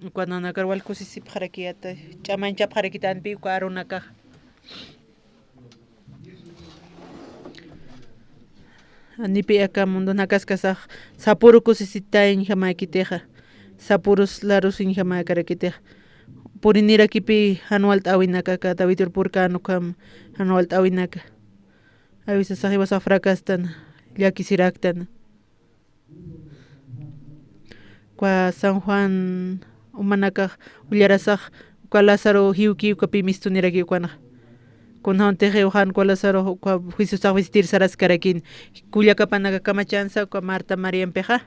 uka nanakar walkusisipqarakiyata ch'amanchapqarakitanpi uka arunakaq anipi aka mundo nakaskasaq sapuru kusisitayn hamaykiteja sapurus larus inhamaykarakitaj purinirakipi anual t'awinakaka David Urpurkano kam anual t'awinaka avisa sahiwasa fracastana llakisiraktana kwa San Juan umanakaq ullarasaq uka Lázaro hiuki ukapi mistuniraki ukana kunhawan teje uhan kwa Lázaro uka Jesusaq visitir saraskarakin kullakapanaka kamachansa uka Marta Mariampeja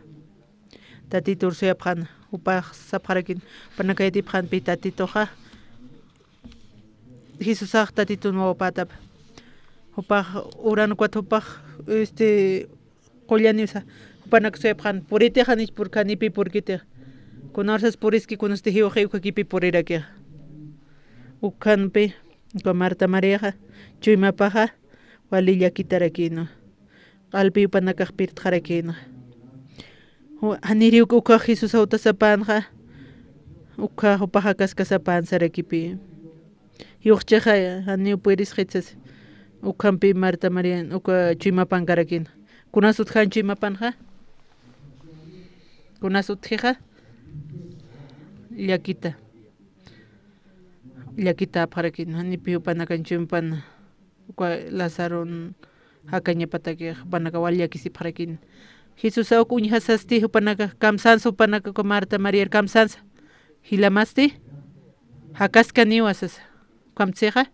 tatito ursuyapqana upaq sapqarakin panakaytipqanpi tatitoja Jesusaq tatito nuwapatap upaq urano cuatupaq qullaniusa upanak suyapqan puriteja nichpurkanipi purkitej kunarsas puriski kunaste hiwaq ukakipi puriraki ukanpi uka Marta Mariaja chuymapaja wali llakitarakino qalpi upanakaq pirtqarakino haniri uka Jesus autasapanja uka upaja kaskasapan sarakipi yuqchaja hani pueris qhitsas ukampi Marta Maria uka chuymapan karakino kunasut han chuymapanja kunasut jeja llakita apqarakino hanipi upanakan chuympana uka Lázaro hakañapataki upanaka wali llakisipqarakino Jesus auku uñihasasti upanaka kamsansa upanaka uka Marta Maria kamsansa hilamasti hakaska niwasas kamtseja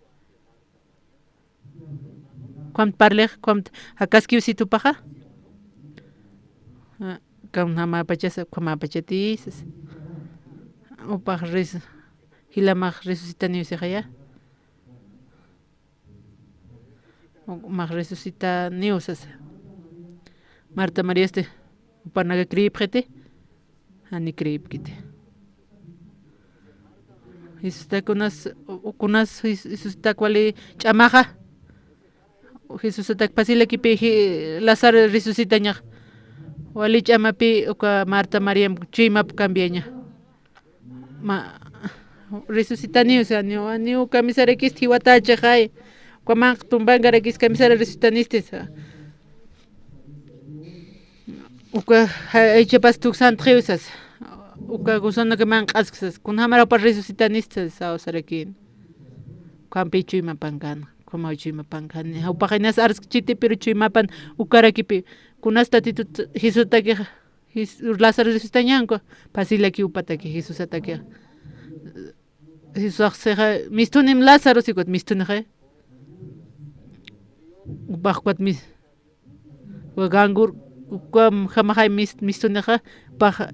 Kwam parlej kwam hakaski usitupaja kam nama pachasa kwama pachatisas upaj res hilamaj resucitani usejaya mag resucita niusas Marta María upanaga kripjete ani kripkite Jesusta kunas Jesusta kwali ch'amaja Jesus atak pasila kipi Lázaro resucitaña wali ch'amapi uka Marta María chuymap cambiaña ma resucitani usa ni uka misarekis hiwatacha hay kwaman tumbangarekis kamisara resucitanistes uka aychapas tuksan triusas uka gusana que man qasksas kun hamara pa resucitanistas sausarakin kampi chuyma pankan como chuyma pankan upaqinas arskchiti pero chuymapan ukarakipi kunasta titu Jesusutaki Lázaro resucitañanko pasilaki upataki Jesusataki Jesus akseja mistunim Lázaro sikot mistunaje upaqpat mis wagangur ukam jamajay mistunaja paja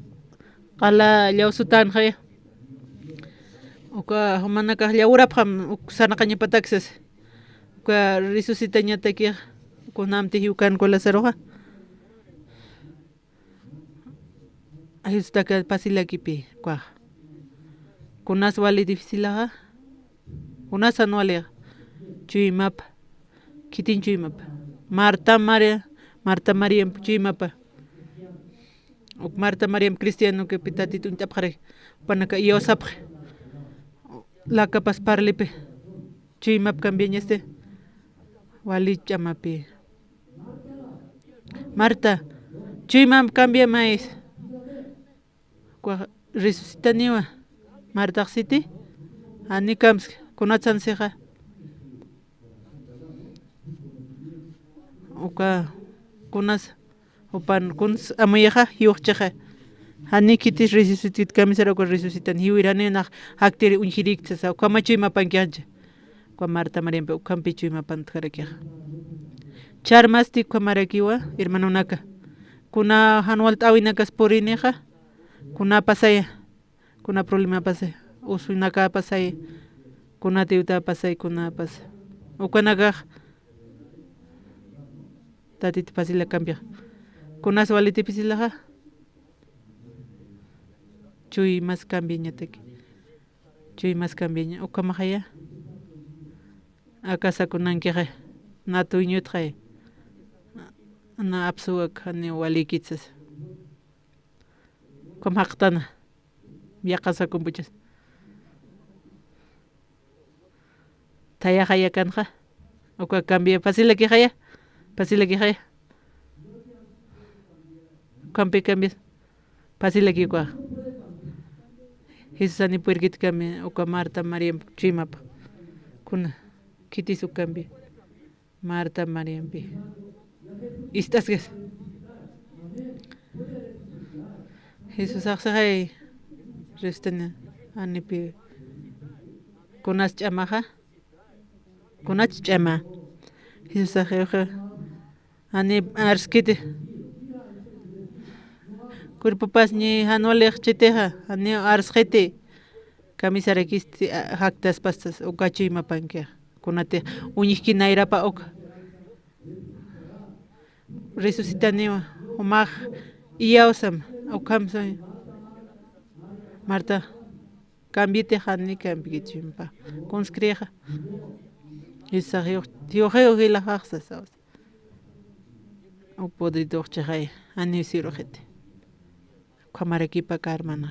qala llawsutanqa uka humanaka llawrapam sanaqañapataksas uka resucitañataki kunamti hiukan ko Lazaroja ayustaka pasilakipi kwa kunas wali dificilaja kunas anualia chuymap kitin chuymap Marta María chuymapa Marta Mariam Cristiano que pitatitun tapjare panaka iosapje la capas parlipe chuymap también wali chamapi Marta chuymap cambia mais resucitaniwa Marta City anikams kunatsan seja uka kunas upan kuns amuyaja yuqchaja hanikitis resucitit kamisara ko resucitan hiwirane na haktiri unjiriktsas kamachuyma pankiancha kwa Marta Mariam ukampi chuyma pantjarakia charmasti kamarakiwa hermano naka kuna hanwalt awinakas porineja kuna pasaya kuna problema pasaya usunaka pasaya kuna tiuta pasaya kuna pas ukanaga tatit pasila cambia kunas waliti pisilaja chuy mas cambiñateki chuy mas cambiña ukamajaya akasa kunankiqa na tuñutqa na apsuak ni walikitsas como haqtana yaqasa kumpuchas taya haya kanja uka cambia pasilaki haya kampi cambias pasilaki kwa Jesusani puerkit kami uka Marta Mariam chimapa kuna kitisu cambia Marta Mariam pi istas ges Jesus aksahay restana anipi kunas chamaja kunas chama Jesus aksahay ani arskite kurpapas ni hanolej chiteja ani arskete kamisarekisti haktas pastas ukachima panke kunate uñiskinairapa oka resucitaniwa umaj iyausam ukamsoy Marta cambiete hani cambichimpa conscrieja isagio tiogeo la haxas o podrido chhay ani sirojete kamarakipa karmana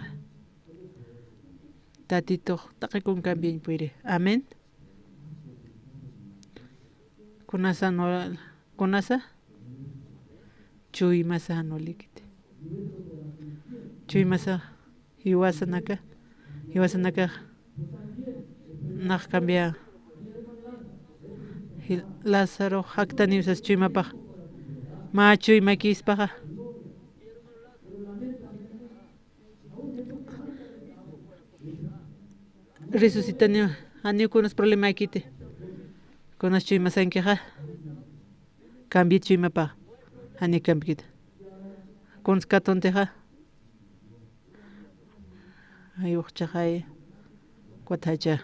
tatito takikun cambien puire amen kunasa no kunasa chuy masa no likite chuy masa hiwasanaka nak cambia Lázaro haktani usas chuy mapa ma chuy makis paja resucitani ani kunas problema kite kunas chuy masankeja cambi chuy mapa ani cambit kuns katonteja ayuqchahay kwatacha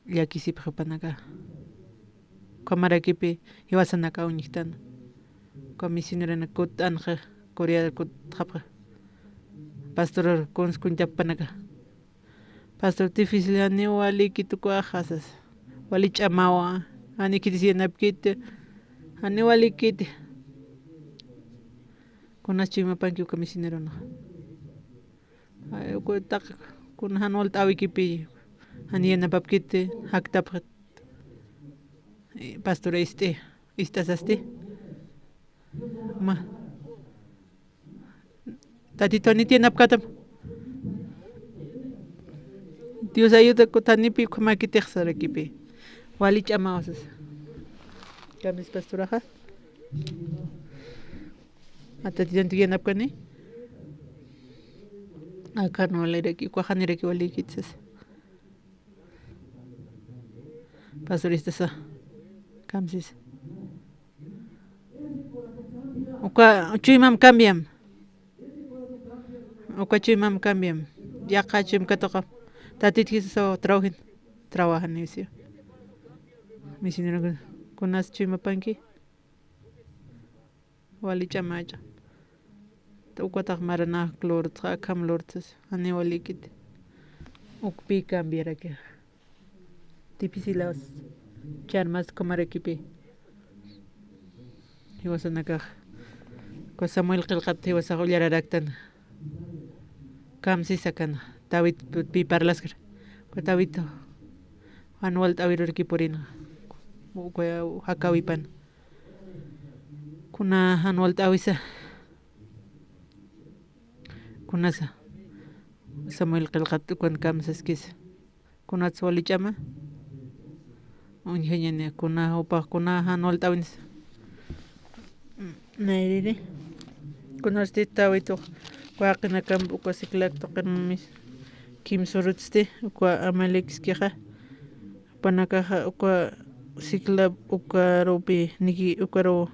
yakisipja panaka kamarakipi hiwasanaka uñiktana komisionera kut anja korea kut japja pastor kuns kunchapanaka pastor difícil ani wali kituko ajasas wali chamawa ani kitisienapkite ani wali kite kunas chimapanki komisionero no ay ko tak kun hanol tawikipi ani yanapapkite haktapja pastor istasasti ma Tatito ni tiene apkatam. Dios ayuda ko tanipi kumakitexsara kipi. Wali chamaosas. Kamis pasturaja. Tatito tiene apkani. Acá no le ireki kuajanireki wali kitsas. Pastorista sa. Kamsis. Uka chuimam cambiam. Uka chuimam cambiam. Ya kachim katoka. Tatit hizo trabajan nicio. Mi señora kunas chuima panki. Wali chamacha. Uka tak marana clor tra kam lortes. Ani wali kit. Ukpi cambiara que. Difíciles. Charmas como equipe. He was on a car. Ko Samuel qilqat he was a raktan. Kam si sakan. David pi parlasker. Ko David anual tawir kiporin. Ko hakawipan. Kuna anual tawisa. Kuna sa Samuel qilqat kun kam saskis. Kuna tswali chama. Unjenya kuna opa kuna anual tawins. Nairire. Kuna stita wito. Kwa kina kambu kwa siklak tokan mis. Kim sorutste kwa amalek skiha. Panaka kwa siklab uka robi niki uka ro.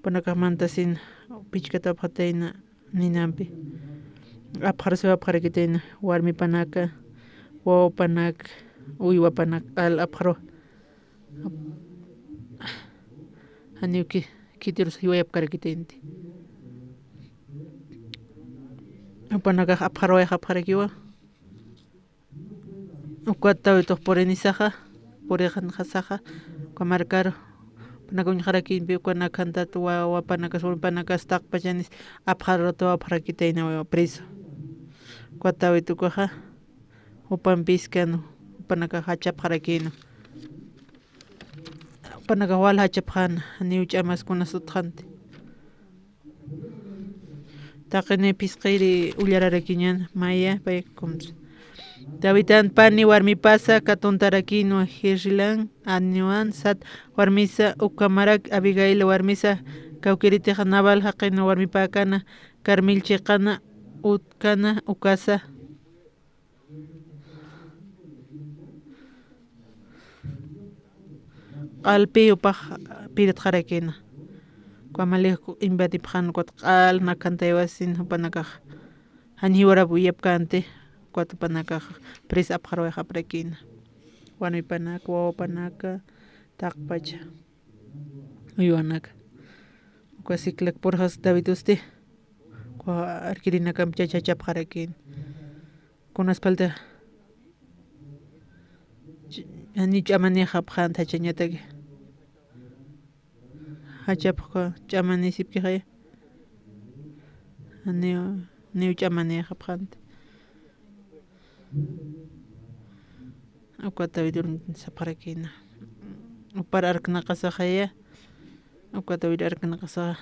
Panaka mantasin pichkata pataina ninampi. Apharse apharekitin warmi panaka. Wo panak uywa panak al apharo. Haniuki kitirus hiwayap karakitenti. Panaka apharo apharekiwa. Ukwata ito porenisaja, porejan hasaja, kwamarkaro. Panakuñ harakin bi kwana kantat wa panaka sur panaka stak pachanis apharo to apharakitaina preso. Kwata ito kwaja. Upan piskano, panaka hachap harakino. Panaka wal hachap han, ni uchamas kuna sutrante. Takene piskiri ullararekiñan maya pay comes. Davitan pani warmi pasa katuntarakino hirrilan añuan sat warmisa ukamarak Abigail warmisa kaukirite naval haqino warmi pakana Carmil chiqana utkana ukasa qalpi upaq pirit qarakina kwamali invadi phan kot qal nakantaywasin panakaj hanhiwara buyapkante kwat panakaj pres apharwa haprakina wani panak wa panaka taqpacha uywanaka kwa siklak porjas David usted kwa arkirina kamcha chachap harakin kunas palta ani chamani haphan thachañataki hachap ko chamani sipki hay ani chamani haphan akwata vidurun saparakina upar arkna qasa haya akwata vid arkna qasa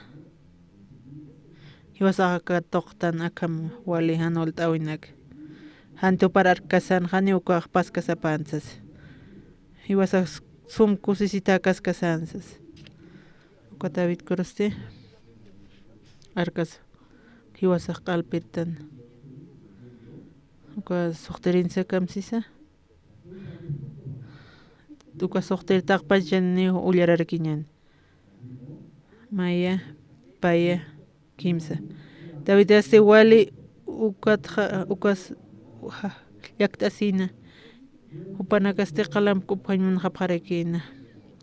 hiwasa ka toqtan akam wali hanol tawinak hanto par arkasan hani ukwa paskasa pansas hiwasa sum kusisita kaskasansas akwata vid koroste arkas hiwasa qalpitan ukwa soqterinsa kamsisa tukwa soqter taqpachan ni ullararkiñan maya paya kimsa David este wali ukas yaktasina upanakaste qalam kuphañman hapharakina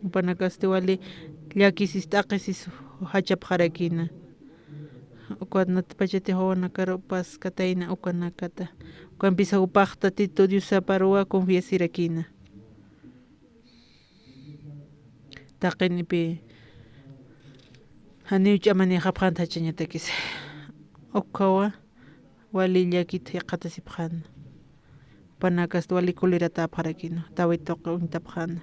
upanakaste wali llakisis taqisis hachap harakina ukwatnat pachati hawana karo pas kataina ukanakata ukampisa upaqta tito Dios saparua confiesirakina taqinipi hani uchamani haphan tachañatakis ukawa wali llakit yaqatasiphan panakas wali kulirata apharakina tawitoqa untaphan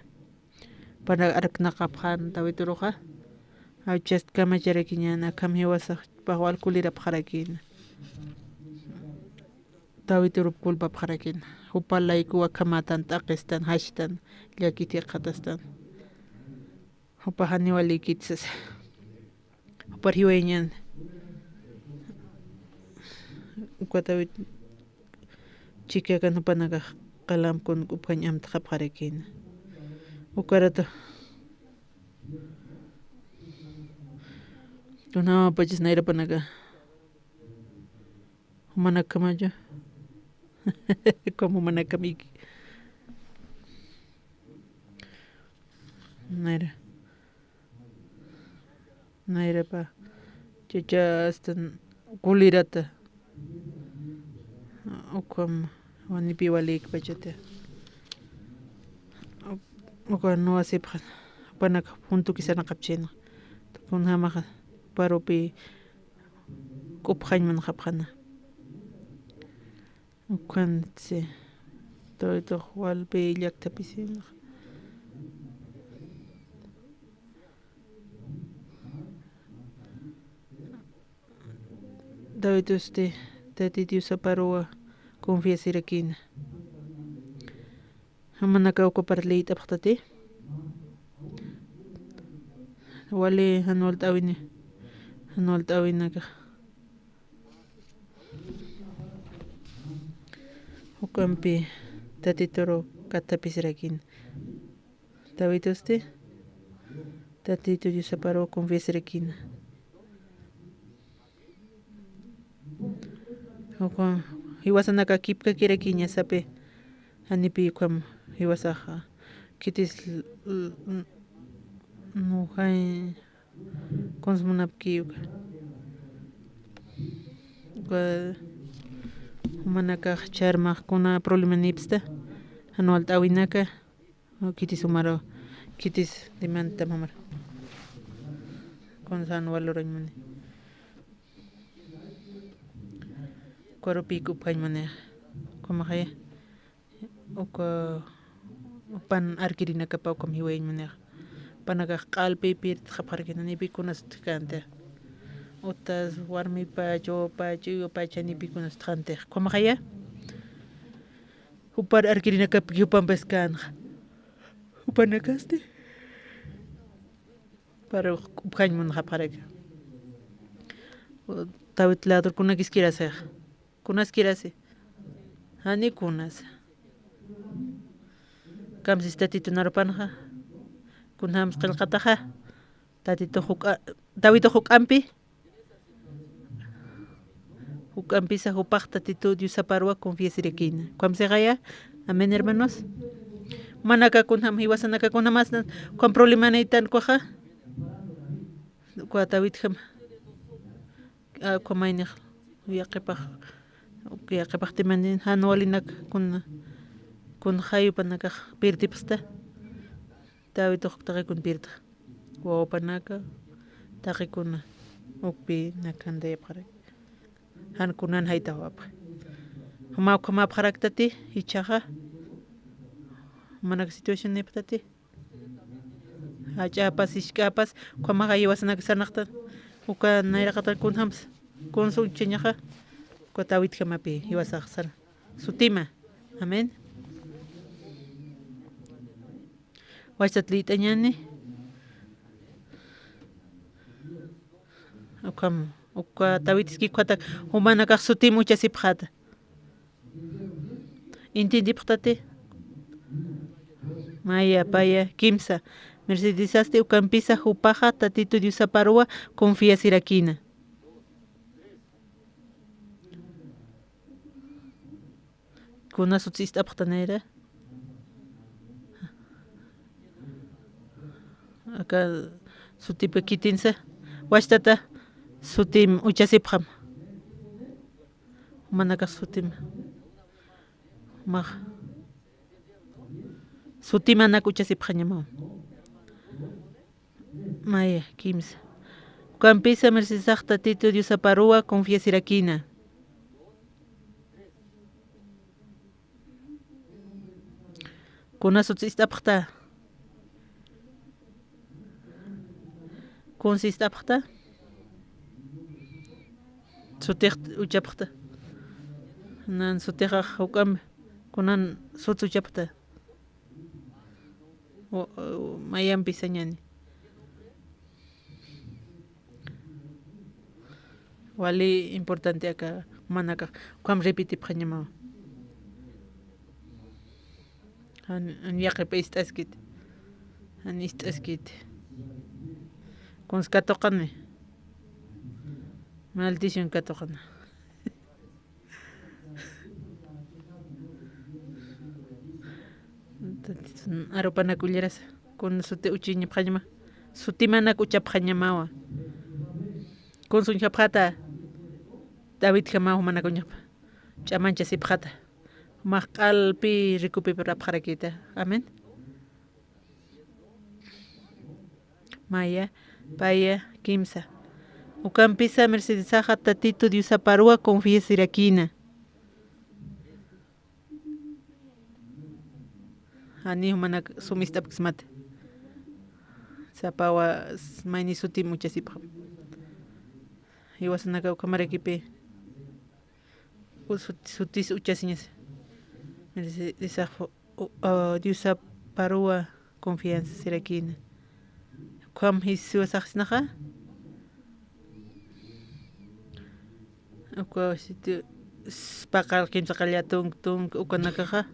pana arkna qaphan tawituruqa achast kamacharakiñana kam hiwasaq pawal kulira apharakina Tawiturup culpa parakin. Upalay kuwa kamatan takistan hashtan llakiti qatastan. Upahani walikitsas. Upar hiwañan. Ukatawit chikakan upanaga qalam kun upañam taqaparakin. Ukarata Tuna pachis naira panaga. Manakamayo. Como manakamiki. Naira pa. Chachastan kulirata. Okam wanipi walik pachate. Okan no asiphan. Panak junto kisana kapchena. Kun hamaha paropi kuphañ man khapkhana. Ukanse todo walpe llakta pisin. David usted tatitiu saparoa confiesir aquí. Hamanaka okoparleit apxtate. Wale anualt awinaka. Ukampi tatitoro katapisirakin. David usted tatitiu saparoa confiesir aquí. Oko hiwasanaka kipka kirakiña sape anipi kwam hiwasaja kitis no hay consmunapki kwa manaka charma kuna problema nipsta anual tawinaka kitis umaro kitis dimanta mamar con san valoranyani Koropiku paimane komahaya oka pan arkirina kapau kom hiwain mane panaga qalpi pit khaparkina ni pikunas tkante otas warmi pa yo pa chiyo pa chani pikunas tkante komahaya upar arkirina kap yupan peskan upanakaste para uphañ mun khaparek tawit lador kuna kiskira ser Kunas kirasi. Hani kunas. Kam si tatito narapanja. Kunham qilqataja. Tatito Tawito hukampi. Hukampi sa hupaq tatito yusaparwa confiesirikin. Kam se gaya. Amén hermanos. Manaka kunham hiwasanaka kunhamas con problema neitan kwaja. Kwa tawit ham. Kwa mainig. Yaqipaj. Okay, kapag timanin hanwalinak kun hayo panaka pirtipsta tawi tok taki kun pirta wo panaka taki kun ukpi nakande pare han kunan haita wap huma pharaktati hichaha manak situation neptati acha pasishkapas koma hayiwasnak sanakta uka naira qatar kun hams kun su chenyaha Kotawit kamapi hiwasaksar sutima amén Wachatlitañani okam okka tawitiski kwata humanaka sutim uchasipjata intindi pjtate maya paya kimsa mercedisaste ukampisa hupaja tatito diusaparua confía sirakina Kuna sutsist aptanera Acá sutipe kitinsa washtata sutim uchasipjam manaka sutim ma sutimana uchasipjanyama maya kimsa Campisa mercisachta tito diusaparua confiesirakina Kuna sutsist apta Consist apta sutiq uchapqta nan sutiqa hukam kunan sut uchapta mayan pisañani wali importante acá manaka kam repetip khañama an yaqip istaskit an istaskit konskatoqani maldición katoqana aropanakulleras kun suti uchiña phañama sutimana kuchaphañamawa kun sunchapata David Jamao manakuñapa chamancha sipjata maqalpi recupera pharakita amén Maya Paya Kimsa Ucampisa Mercedes Saja Tatito Diusaparua Confiesa Iraquina Ani humanak sumista pxmate Zapawa maini suti mucha sipja Iwasanaka ukamarekipe sutis uchasiñas Mercedes Diusaparua Confianza Iraquina Kam hisu saxnaha Uko situ pakal kim sakalla tung ukanakaha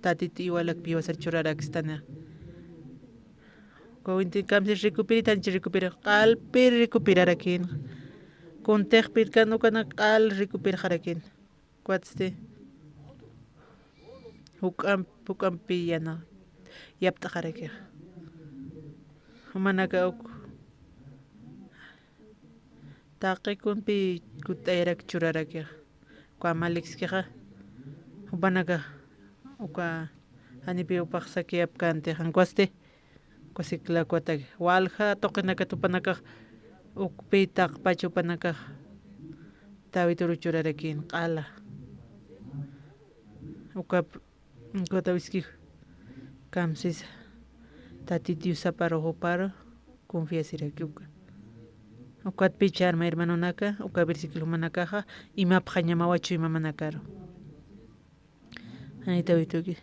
tatiti iwalak piwa ser churarak stana ko inti kam se recupera qalpi recuperaраkin konteq pirkan ukana qal recuperarakin kwatste hukam piyana yapta kharake manaka uk taqikun pi kutayrak churarak kwa malixkiqa upanaka uka anipi upaqsaki apkante hankwaste kwasikla kwatag walha toqinaka tupanaka ukpi taqpachu panaka tawituru churarakin qala uka kutawiski kamsis tatitiu saparo hoparo confiasirakiuka ukat pichar ma hermano naka uka versículo manakaja ima phañamawachu ima manakaro anita wituki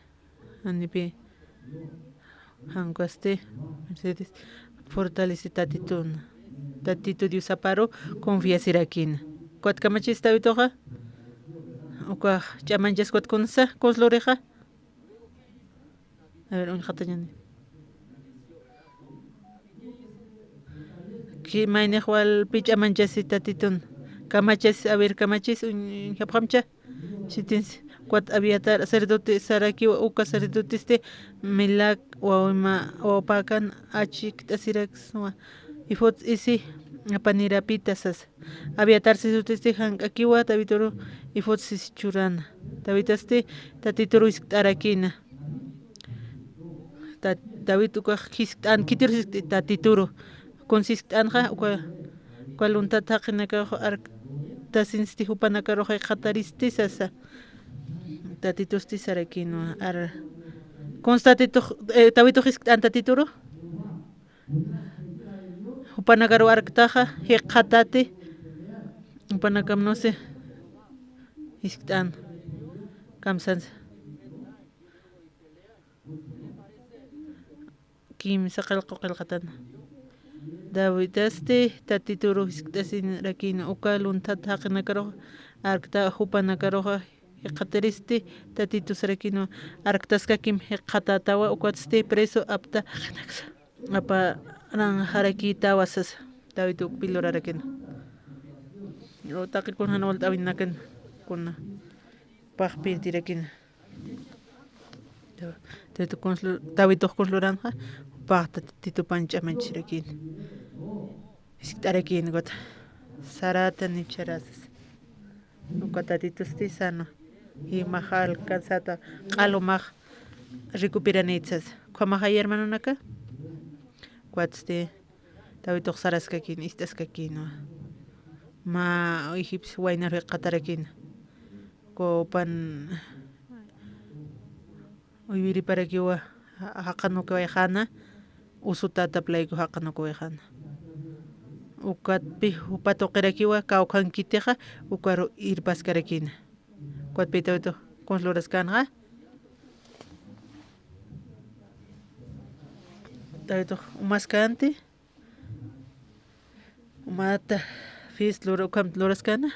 anipi hankaste Mercedes fortalece tatito Diusaparo confiasirakin kuat kamachista witoja uka chamanchas kuat kunsa kosloreja a ver un jatañani que mainejwal pichamanchas tatitun kamachas a ver kamachis un japamcha sitins kuat aviatar sacerdote saraki uka sacerdotiste milak waima wapakan achik tasirax ifot isi apanirapitasas aviatar sacerdotiste han akiwa tabitoro ifot sis churana tabitaste tatitoro istarakina tabituka histan kitir tatitoro consistanja uka kalunta taqinaka ark tasinsti hupanaka roja khataristisasa tatitosti sarakino ar constatito tabito histan tatitoro hupanaka arktaja hiqatate hupanaka no sé histan kamsan kim saqal qoqilqatan Davidaste tatitoro hisktasin rakina ukalun tathaqinakaro arkta hupanakaroja hiqateristi tatitus rakino arktaskakim hiqatatawa ukatste preso apta apa ran harakita wasas Davidu pilorarakin rotaqi kun hanwal tawinakan kuna paqpir tirakin Davidu konslo Davidu konsloranja paqta tito pancha manchirakin Iskarakin got sarata ni charasas ukatatitus sano y mahal cansata qalomaj recuperanitsas kwamahay hermano naka kwatste tawitoq saraskakin istaskakin ma ihips wayna qatarakin kopan uywiri para kiwa haqanu kwayjana usutata playku haqanu kwayjana ukatpi upatoqirakiwa kawqankitiqa ukaru irpasqarakina kuatpita to consloras kanqa taito umaskante umata fis loro kam loras kana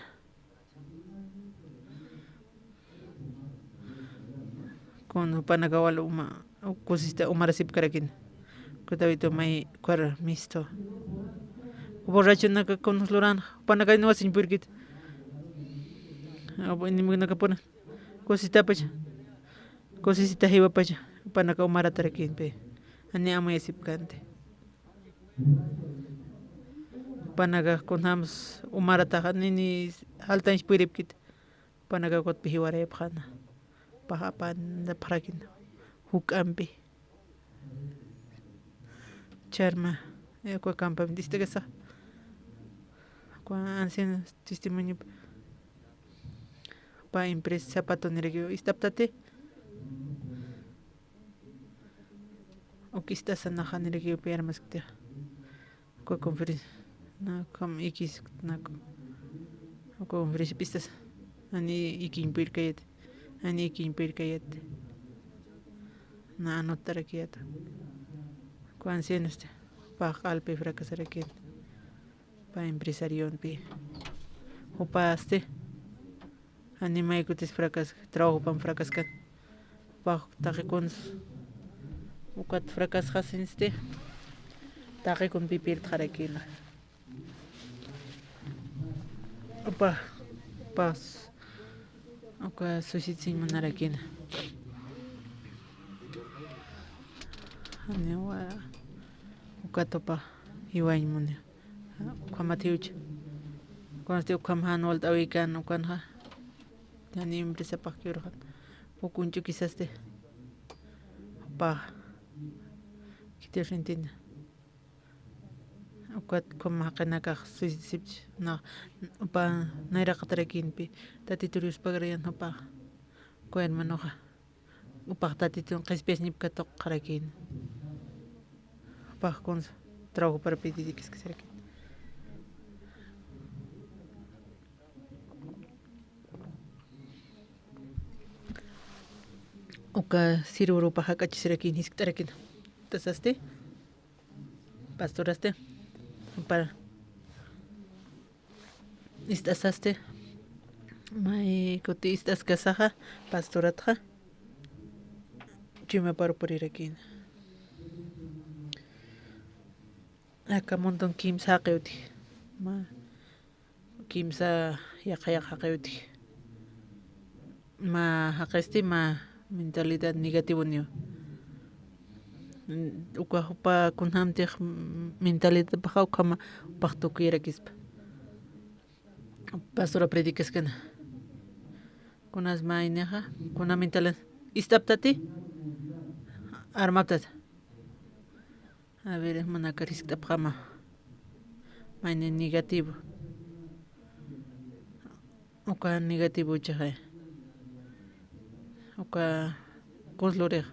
con panagawal uma kusista umarasip karakin kutawito may kwar misto borracho naka con loran panagay no sin purgit ni mo nakapuna kusita pa kusita hiwa pa panaka umara tarakin pe ani amay sip kante panaga kunhams umarata nini haltan spiripkit panaga kot pihiware phana pahapan da pharakin hukampi charma ko kampa distegasa ko ancien testimonio pa empresa zapato neregio istaptate o kista sana neregio permas kte ko conferencia na kam ikis na ko conferencia pistas ani ikin pirkayet ani ikin pirkayet na anotara kieta ko ancien este pa alpe fracasar aquí pa empresarión pi o pa este anima ikutis fracas trabajo pan fracascar pa tarekons ukat fracas hasin este tarekon pipir tarekina opa pas oka sushitsin manarakina anewa ukatopa iwain mune kwamatiuch konste ukamhan walt awikan ukanha yani empresa pakirhan ukunchu kisaste pa kiterrentina ukat komakanaka suisipch na pa naira qatarakinpi tatiturius pagarayan pa ko hermanoja upa tatitun qespesnip katok qarakin pa con trabajo para pedir que se aquí uka siruro pa hakachirakin hiskarakin tasaste pastoraste para istasaste mai cotistas casaja pastoratja chima paro por ir aquí acá montón kimsa qeuti ma kimsa yaqa qeuti ma haqesti ma mentalidad negativo niyo uka pa kunhamte mentalidad baja kama pacto kira kispa pastora predicas kana kunas maineja kuna mentalidad istaptati armaptat a ver manakaris tapama maine negativo uka negativo chahe uka konslore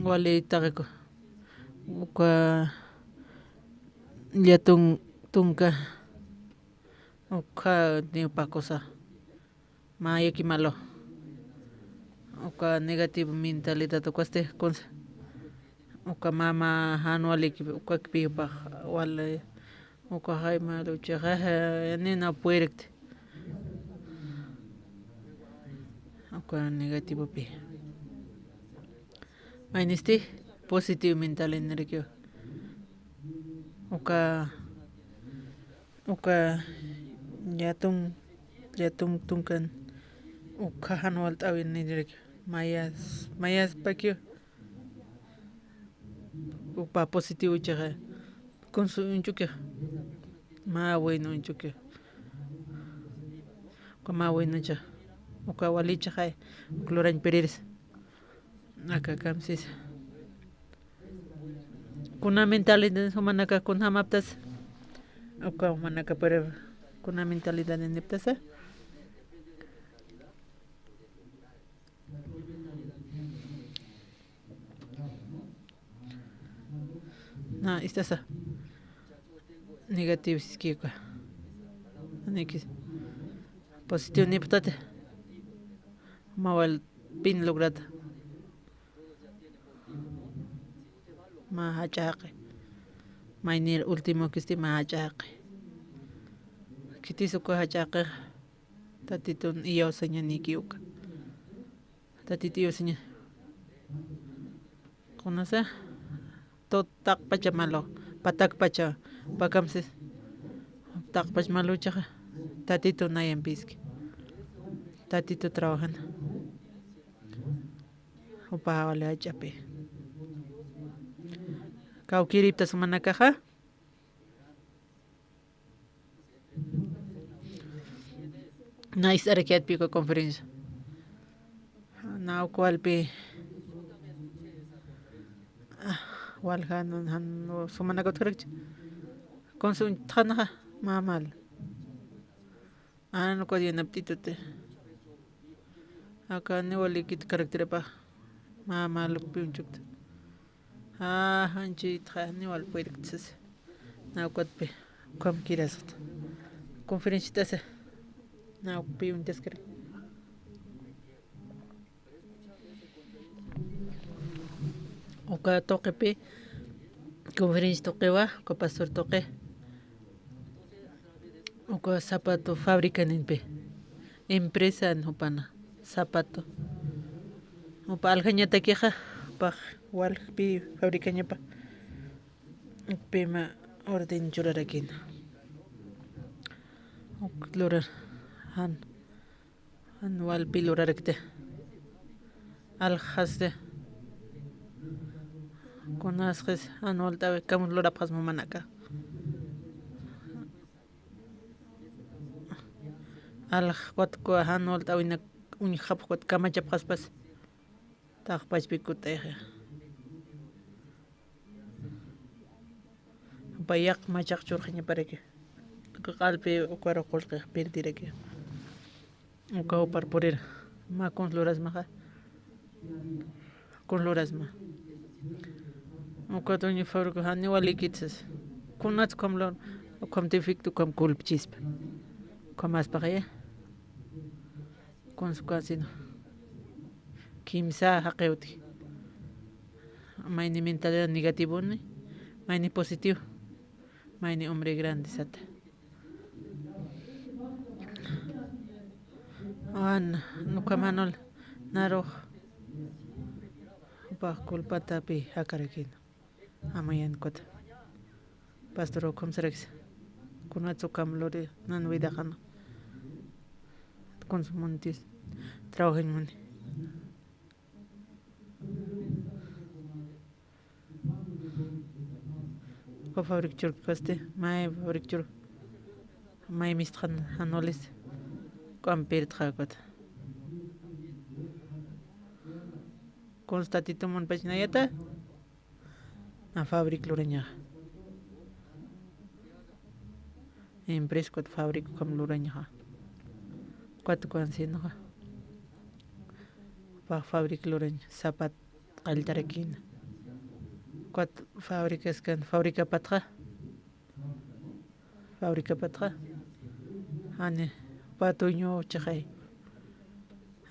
wale tareko uka yatung tunka uka ni pakosa maya kimalo uka negativo mentalidad ukaste konsa uka mama anual uka pipa wale uka haima lucha nena puerct uka negativo pi mainesti positive mental energía uka yatung tunkan uka anual tawin energía mayas pakio upa positivo chaga con su unchuque ma bueno unchuque como bueno cha uka walicha hay cloran pereres acá camsis kuna mentalidad humanaka kun hamaptas uka humanaka para kuna mentalidad en neptasa na istasa negativo siskiqa anikis positivo niptate mawal pin lograta ma hachaqi maynir último kisti ma hachaqi kitisuko hachaqi tatitun iyo seña nikiuka tatitiyo seña conoce totak pacha malo patak pacha pakamses tak pach malucha tatito nayan piski tatito trabajan upa wale achape kau kiripta sumanakaja nice arakiat pico conferencia now kualpi walhan han sumanakot correct konsun thana mamal ano ko diyan aptitude aka ne walikit karakter pa mamal pinchuk hanchi thani wal puirtses na kotpe kom kirasot conferencia tase na pintes kare oka toqepe conferencia toqewa ko pastor toqe oka zapato fábrica ninpe empresa nopana zapato opa aljañata queja pa wal pi fábrica ñapa pema orden churarakin ok lorar han wal pi lorarekte alhasde conasques anual tabe kamus lora pas mamanaka al wat ko anual tabe na un khap kot kamacha pas tak pas pikute bayak machak churkhnya pareke qalpe okaro qolqe perdireke uka par porer ma con loras maja con loras ma uka toñi fábrica hani walikits kunat komlon komtifik tu kom kulp chisp komas pagaye consecuencia kimsa haqeuti maini mentalidad negativo ni maini positivo maini hombre grande sata an nukamanol naro pa culpa tapi hakarakin amayan kota pastor komsrex kunat sukam lore nan widakan consumontis trabajen mani ko fabrik churk paste mai fabrik churk mai mistran anolis compare tragot constatito mon pachnayata na fabrik loreña empresa kot fabrik kom loreña kwat kwansino pa fabrik loreña zapat qaltarakin kwat fabricas kan fabrica patra ane patoño chay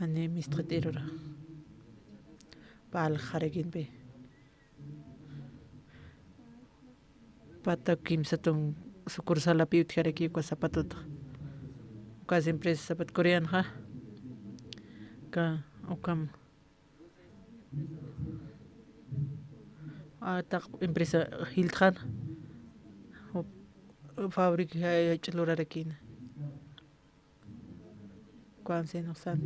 ane mistreterora pal kharagin be pata kimsatong sukursal api utkaraki ko zapatot kas empresa zapat korean ha ka okam tak empresa Hiltran fabrik chlorarakin kuanse no san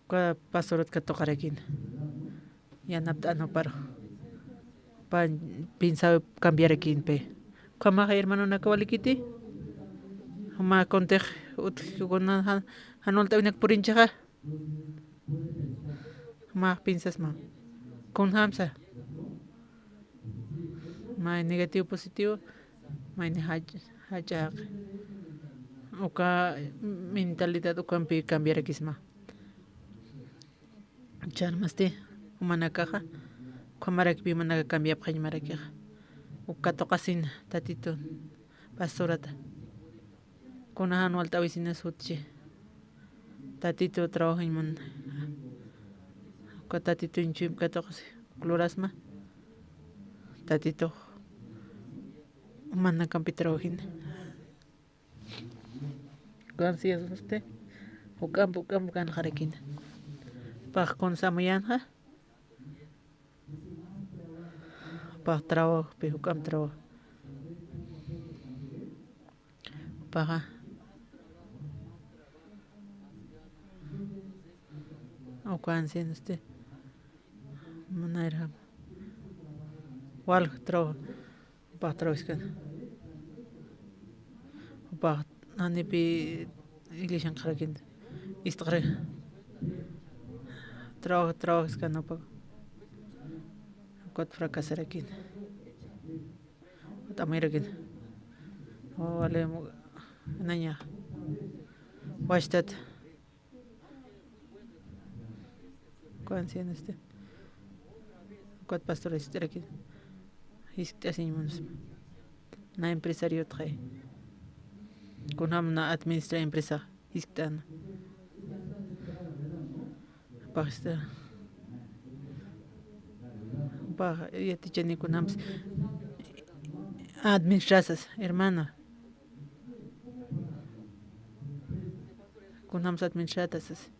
ka pasorot ka tokarakin yanapta no paro pan pinsa cambiar aquí pe kama hermano nakawalikiti ma kontej ut kona hanol tawinak purinchaga ma piensas ma con hamsa ma negativo positivo ma ni haja oka mentalidad oka cambiar aquí ma charmaste humana caja kamarak bi mana cambiar phaj maraka ukatoqasina tatito pastorata kuna anual tawisina sutchi tatito trabajo iman tatito inchim katoqasi clorasma tatito mana campi trabajina gracias a usted ukam kan jarequina paj con samayanja paj trabajo pe ukam trabajo paja o cuan siendo usted manera wal trabajo paj trabajo iskan paj nani pi iglesia jarequina istqre trabajo iskan no pago kot fracasar aquí tamira aquí o vale naña wastat cuan siendo este kot pastores aquí así na empresario trae con na administra empresa istan pasta pa ya te cheni kunams administrasas hermana kunams administratas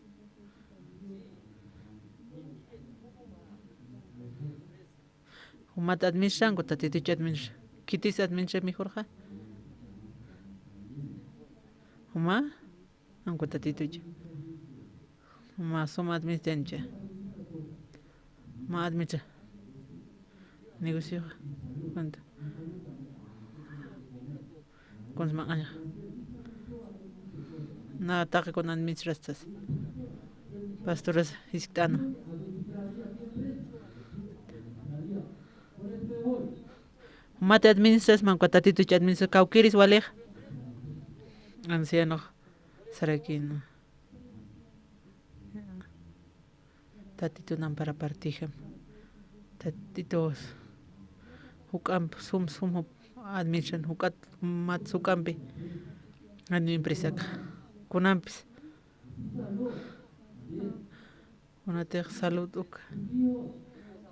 umat administran ko tatiti administra kitis administra mejorja uma anko tatiti uma soma administrancha ma administra negocio cuánto con mañana nada ataque con administraciones pastores isctano mate administras man cuatatito y administra cauquiris vale anciano saraquino tatito nan para partijem tatitos hukam sum administran hukat mat sukampi anu empresa kunampis unate salud uk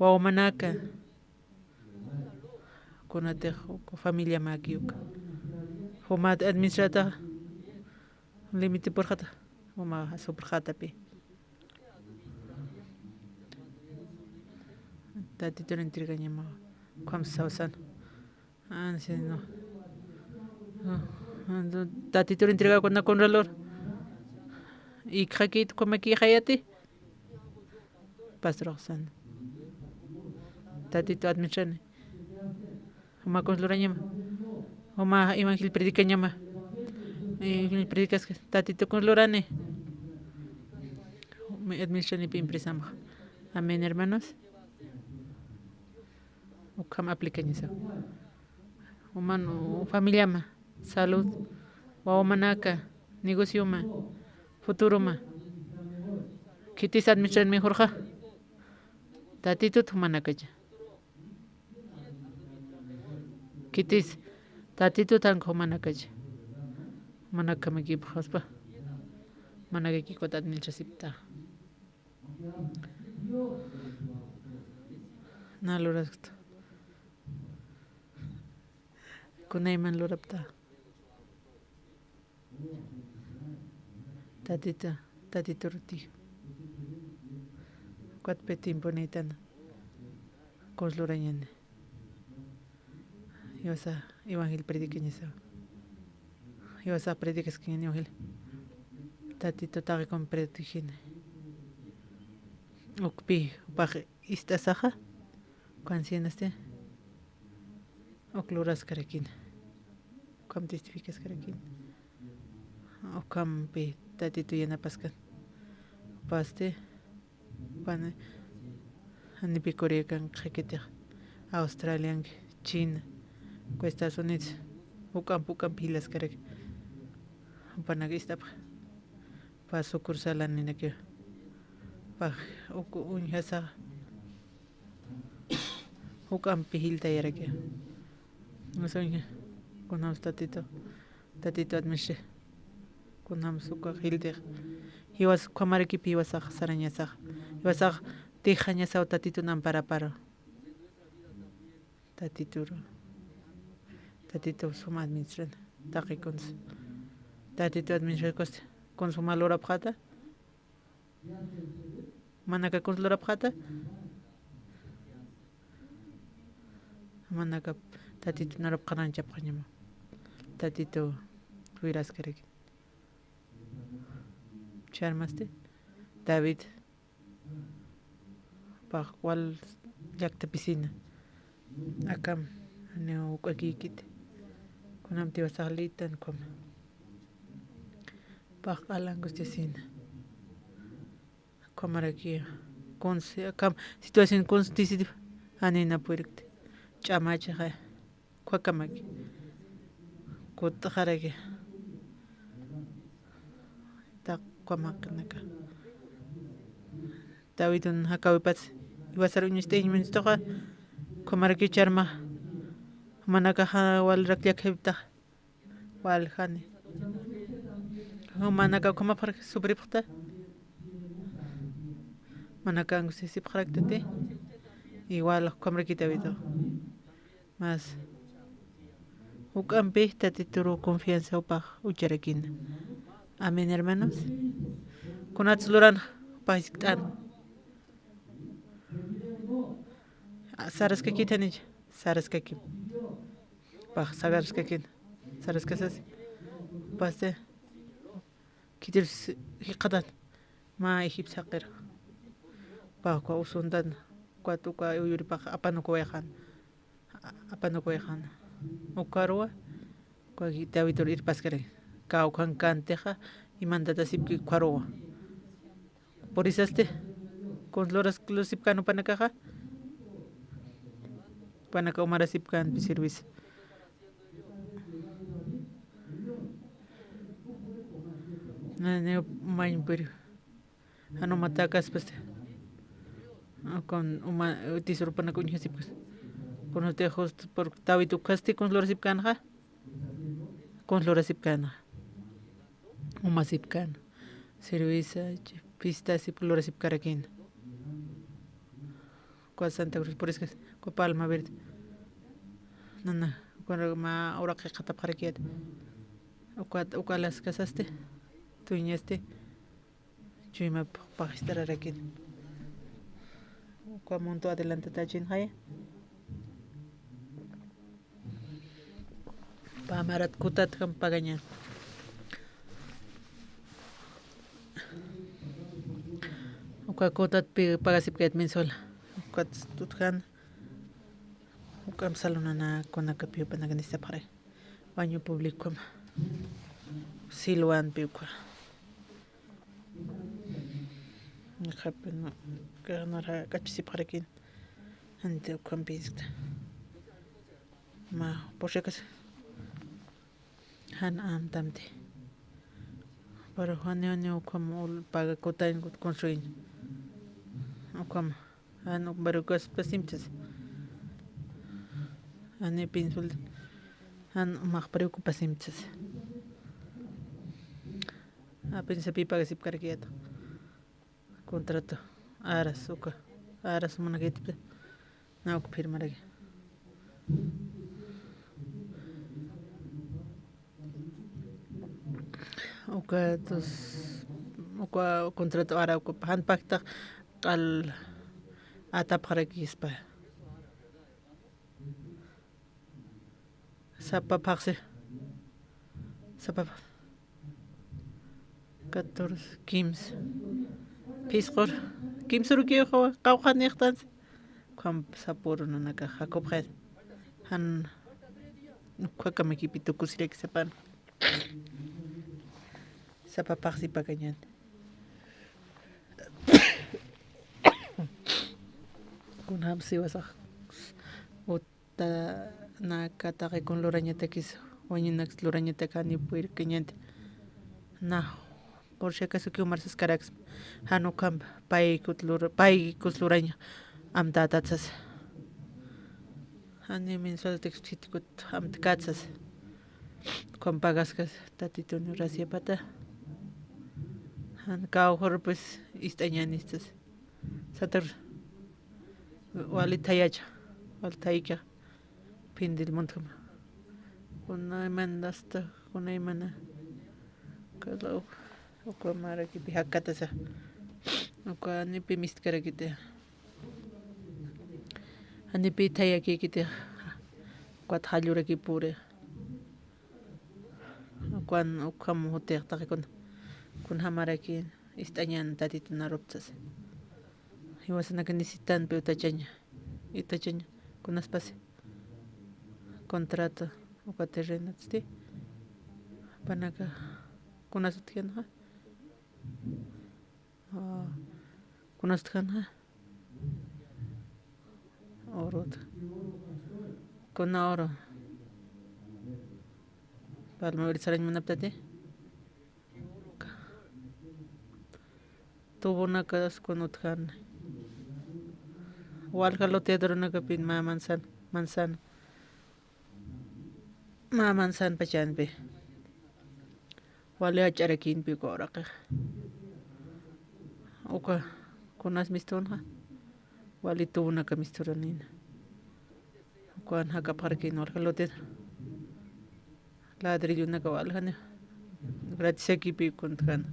wa manaka kunate ko familia makiuk humat administrata limite por khata huma super khata pi tatito entrega ñama kwam sausan no tatito entrega con valor y khakit como aquí hayati pastor san tatito admission huma con loranyama huma evangel predica ñama evangel predicas tatito con lorane admission y empresa amén hermanos ukam apliquen eso humano familia ma salud wa manaka negocio ma futuro ma kitis administran mejor ja tatito tu manaka ya kitis tatito tan ko manaka ya manaka me ki phaspa manaka ki ko administrasipta na lorasto kunaiman lorapta tatito ruti kwat petim bonitan koslorañan yosa evangel prediqueñesa yosa predicas que evangel tatito tagi con predicine ukpi baje istasaja kwancianaste okloras karakin kam testificas karakin o kam pe tatito yana paskan paste pane ani pe Corea kan khakete Australian China ko Estados Unidos o kam pilas karak panagista pa sukursalan ni nakyo pa o unyasa o kam pihil tayarake No sé, kunam tatito admishe. Kunam suka hilde. Iwas kwamarekipi iwasaq sarañasaq. Iwasaq tijañasaq tatito nam para. Tatito suma administran. Taqi kuns. Tatito administran koste. Consuma lora pjata. Manaka kuns lora pjata. Manaka tatito narap qarancha pjañama. Tatito huiras karek. Charmaste. David. Pakwal yakta piscina. Akam neo kwakikit. Kunam tiwa salitan kom. Pakal angustisina. Komaraki. Kons akam situación konstisid anina puirte. Chamacha ha. Kwakamaki. Kutaharaki. Tak kwamaknaka. Davidun hakawipats. Iwasar uñiste ministoja. Komaraki charma. Manaka wal rakyak hebta. Wal hani. Manaka koma par subripta. Manaka angusisi praktate. Igual komaraki Davido. Mas ukampe tatituru confianza upaj ucharekin. Amén, hermanos. Kunatsluran paistan. Saraska kitanich. Saraska kim. Paj sagarska kin. Saraska sas. Paste. Kitir hiqadan. Ma ihip saqir. Paj kwa usundan. Kwa tuka uyuri paj apanuko wejan. Ukarwa. Kwa Davidur ir paskare. Kau kan canteja y mandata sipki kwarowa. Por isaste. Con loras sipkano panakaja. Panaka umara sipkan service. Ne main per. Ano matakas paste. Con uma tisur panakunya sipkas. Con los tejos por Davidu kaste con loras sipkanja. Con loras sipkana. Uma sipkan. Service pista sip loras sipkarakin. Kwa Santa Cruz por esas. Kwa Palma Verde. Nana. Kwa ma ora que kata parakiat. Kwa las casaste. Tuñaste. Chuma pagistar rakin. Kwa monto adelante tachin haya. Pamarat kutat kam paganyan. Ukwa kutat pagasip ket mensual. Ukat tutkan. Ukam salonana konakapio panaganista pare. Baño público. Silwan piukwa. Nakapen kanara kachisi parekin. Ante ukam pista. Ma por si acaso. Han am tamte. Pero hanyo como paga kota en construir. O como han barucas pesimches. Han pinsul han más preocupasimches. A pensar paga sip carquieto. Contrato. Aras uka. Aras monagete. Na ok firmar aquí. Oka contrato ara oka han pacta al atap harakispa sapa paxe sapa 14 15 pisqor 15 ruki qawqan iqtan kam sapur naka jacob khed han kwakamaki pitukusirek sepan Sapa paxi pagañan. Kunam siwasa. Ota na katake con lorañeta kis. Oñinax lorañeta cani puir keñente. Na. Por si acaso que umarsas carax. Hano camp. Pai kus loraña. Am datatsas. Ani mensual textitikut amtkatsas. Con pagaskas tatitun rasiapata. Han kaujor pues istañanistas. Satur walitayacha. Waltaika. Pindil montum. Kuna mandasta kuna imana. Kalau uko mara ki bihakatasa. Uko ani pimistkara kite. Ani pitaya ki kite. Kuat haljura ki pure. Kuan ukam hotel takikun. Kun hamara ki istañan tatitun aroptas. Iwasana kan nisitan pe utachaña. Itachaña. Kunas pase. Contrato. Uka terreno tsti. Panaka. Kunas utkian ha. Kunas utkian ha. Orot. Kuna oro. Palma bersarañ manaptate. Tuvo una casa con utkan. Walhalo teatro na kapin ma mansan. Ma mansan pachan pe. Wale acharakin pe koraka. Uka kunas miston ha. Wali tuvo una kamistoranin. Kuan haka parkin walhalo teatro. Ladrillo na kawalhan. Gratis aquí pe kontkan.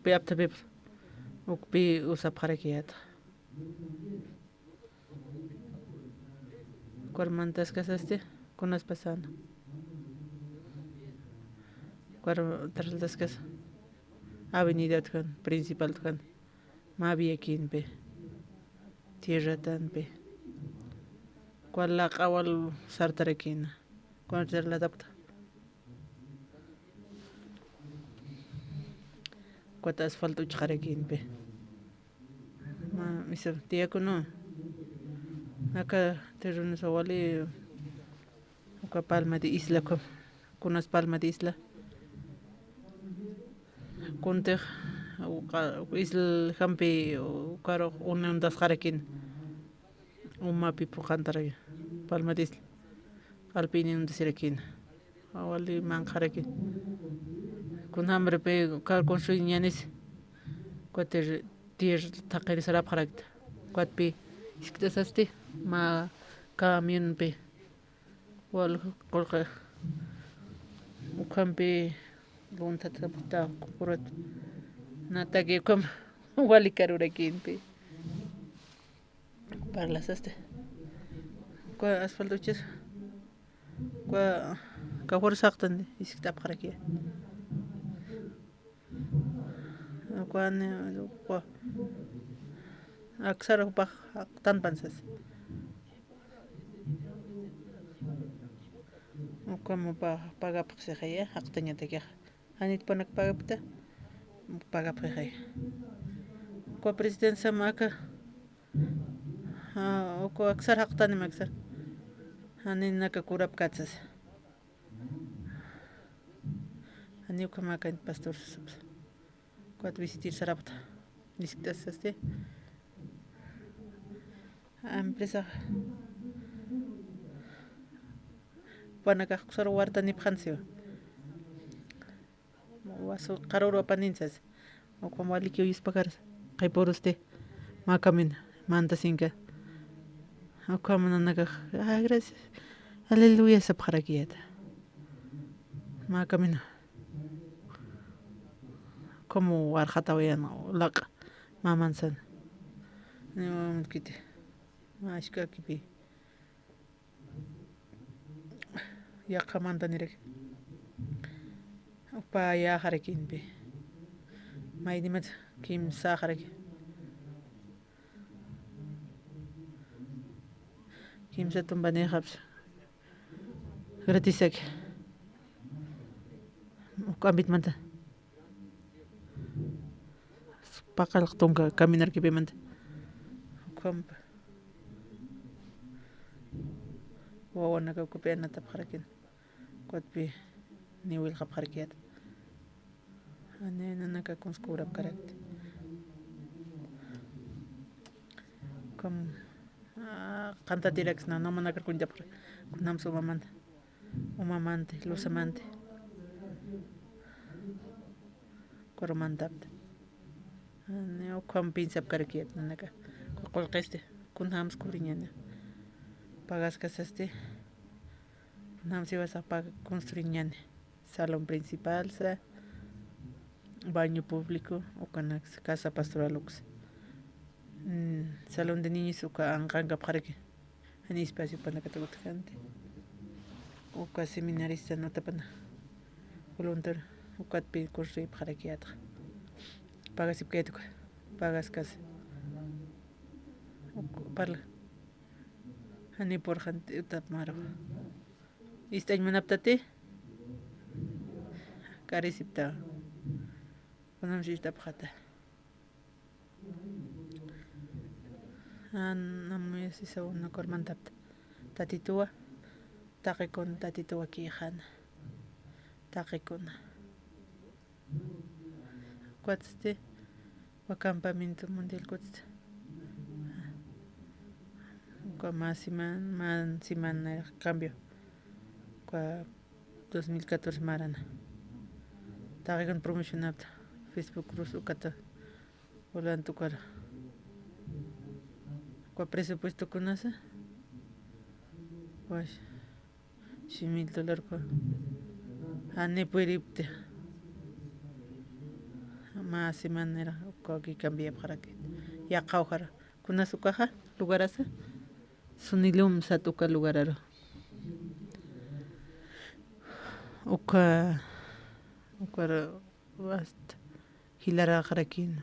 Pe apta pe. Ukpi usap harakiat. Cuarmantas casaste con las pasanas. Cuartas casas. Avenida tkan, principal tkan. Mavi aquí en pe. Tierra tan pe. Cual la kawal sartarekin. Cual la adapta. Cuat asfalto charakin pe. Ma misa tia kuno. Acá terrenos awali. Uka palma de isla com. Kunas palma de isla. Kunter isla hampi ukaro unendas harakin. Uma pipo cantara. Palma de isla. Alpini undesirakin. Awali man harakin. Kun hambre pe kar construir ñanis. Cuater tier takir sarap harakt. Cuat pe iskitasaste ma camion pe. Wal kolka ukam pe lunta tapta kurat. Natake kom wali karurakin pe. Parlasaste. Kua asfalto chis. Kua kahor saktan iskitap harakia. Kuan aksar pak tan pansas. Como paga pxeja haqtaña tekia. Anit panak pagapta paga pxeja. Ko president samaka ko aksar haqtani maksar. Anin naka kurap katsas. Ani kamaka pastor subs. Kuat visitir sarapta. Discutas este. Empresa. Panaka kusar warta ni phansio. Waso qaroro paninsas. O como ali que eu ispagar. Kai por usted. Makamin. Manta sinka. O como nanaga. Gracias. Aleluya sa parakieta. Makamin. Como warjatawian laqa mamansan no kiti ashka kipi ya kamanta nirek pa ya harakin be mai dimat kim sa harak kim sa tumbane khabs gratisak kambit manta pakal tonga caminar que pemanta kamp wawana ka ko pena tap harakin kot pi ni wil khap harakiat ane naka konskura karat kam Canta tirax no mana kunja kunam su umamante lusamante kormantapta ne okam pinsap karkiet nanaka qolqeste kunhams kuriñana pagas casaste kunham si vas a pagar construiñane salón principal sa baño público o canax casa pastoral ux salón de niños o anqanqa parque en espacio para catagotante o ka seminarista no tapana voluntario o kat pil kursi parakiatra pagas ipketuka pagas casa o parla ani por gente tap maro istañ manaptate karisipta kunam sista phata namu si sa una kormantapta tatitua taqikun tatitua kijana taqikuna cuatste wa campamento mundial cuatste como semana cambio qua 2014 marana taqikun promocionapta Facebook cruz ukata volantu cara qua presupuesto kunasa pues $1,000 kwa ane pueripte más semana era que cambia para que ya caujar kuna su caja lugar asa sunilum satuka lugar aro uka basta hilara kharakin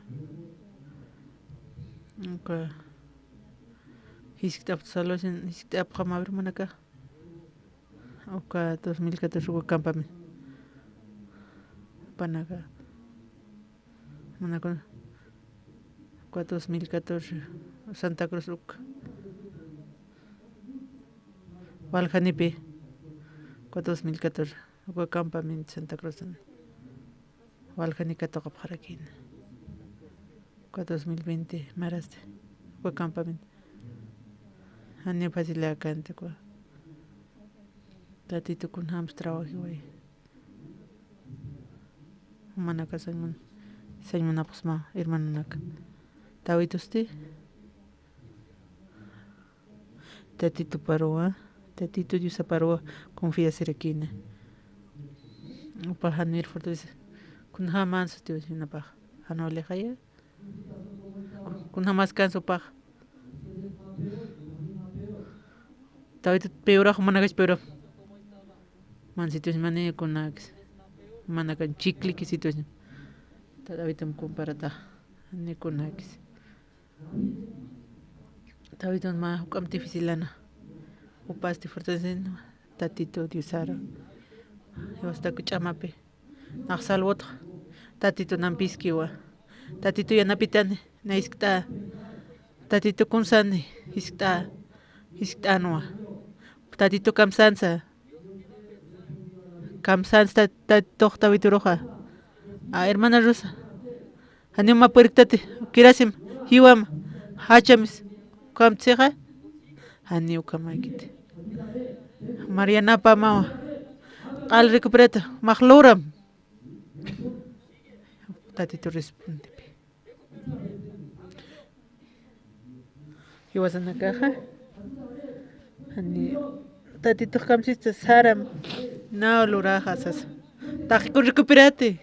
uka hiskap solution hiskap khamabir manaka uka 2014 campamento panaga manaka 2014 Santa Cruz uka Waljanipe 2014 uka campamento Santa Cruz Waljanica toca para aquí 2020 maraste uka campamento ane fasila cante kwa tatito kun hams trabajo hoy manaka sañman apusma hermano naka tawitoste tatito paroa tatito yusa paroa confía ser aquí ne upa hanir fortese kun hamanso tío una paja hanole jaya kun hamas canso paja tawito peor manaka peor man sitios mane konax manaka chicli que sitios tawito comparata ne konax tawito ma ukam dificilana upaste fortesen tatito diusara yo hasta kuchamape naxal otro tatito nampiskiwa tatito yanapitane naiskta tatito kunsane iskta anwa tatito kamsansa tatito vituroja a hermana Rosa anima puertate kirasim hiwam hachamis kamtseja aniu kamakite Mariana Pama al recuperata mahluram tatito responde he was in the caja ani tatito kamsista saram no lurajas tajico recuperate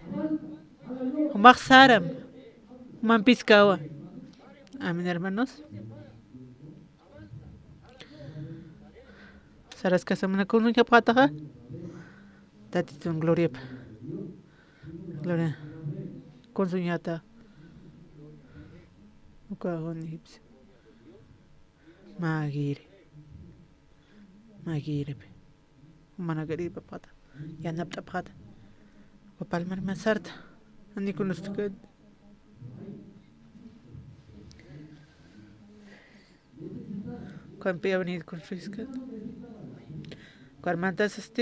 mag saram man piscawa amen hermanos saras casamana con un chapataja tatito gloria con su ñata ukagon hips magire managari papata ya napta pata papalmar masarta ani con usted campea venir con fresca carmantas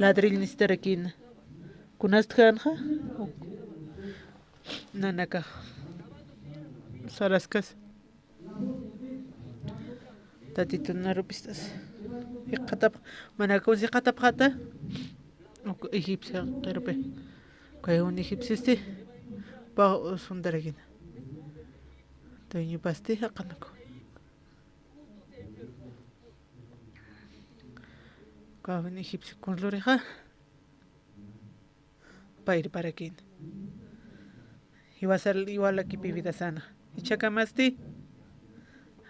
ladril nisterakin kunast khanja nanaka saraskas tatito narupistas hiqatap mana kunsi qatapqata egipcia qirpe kay un egipcisti pa sundarakina toñu pasti haqanako kawan egipcio kunluriqa pair para quién iba a ser igual aquí vida sana y chacamasti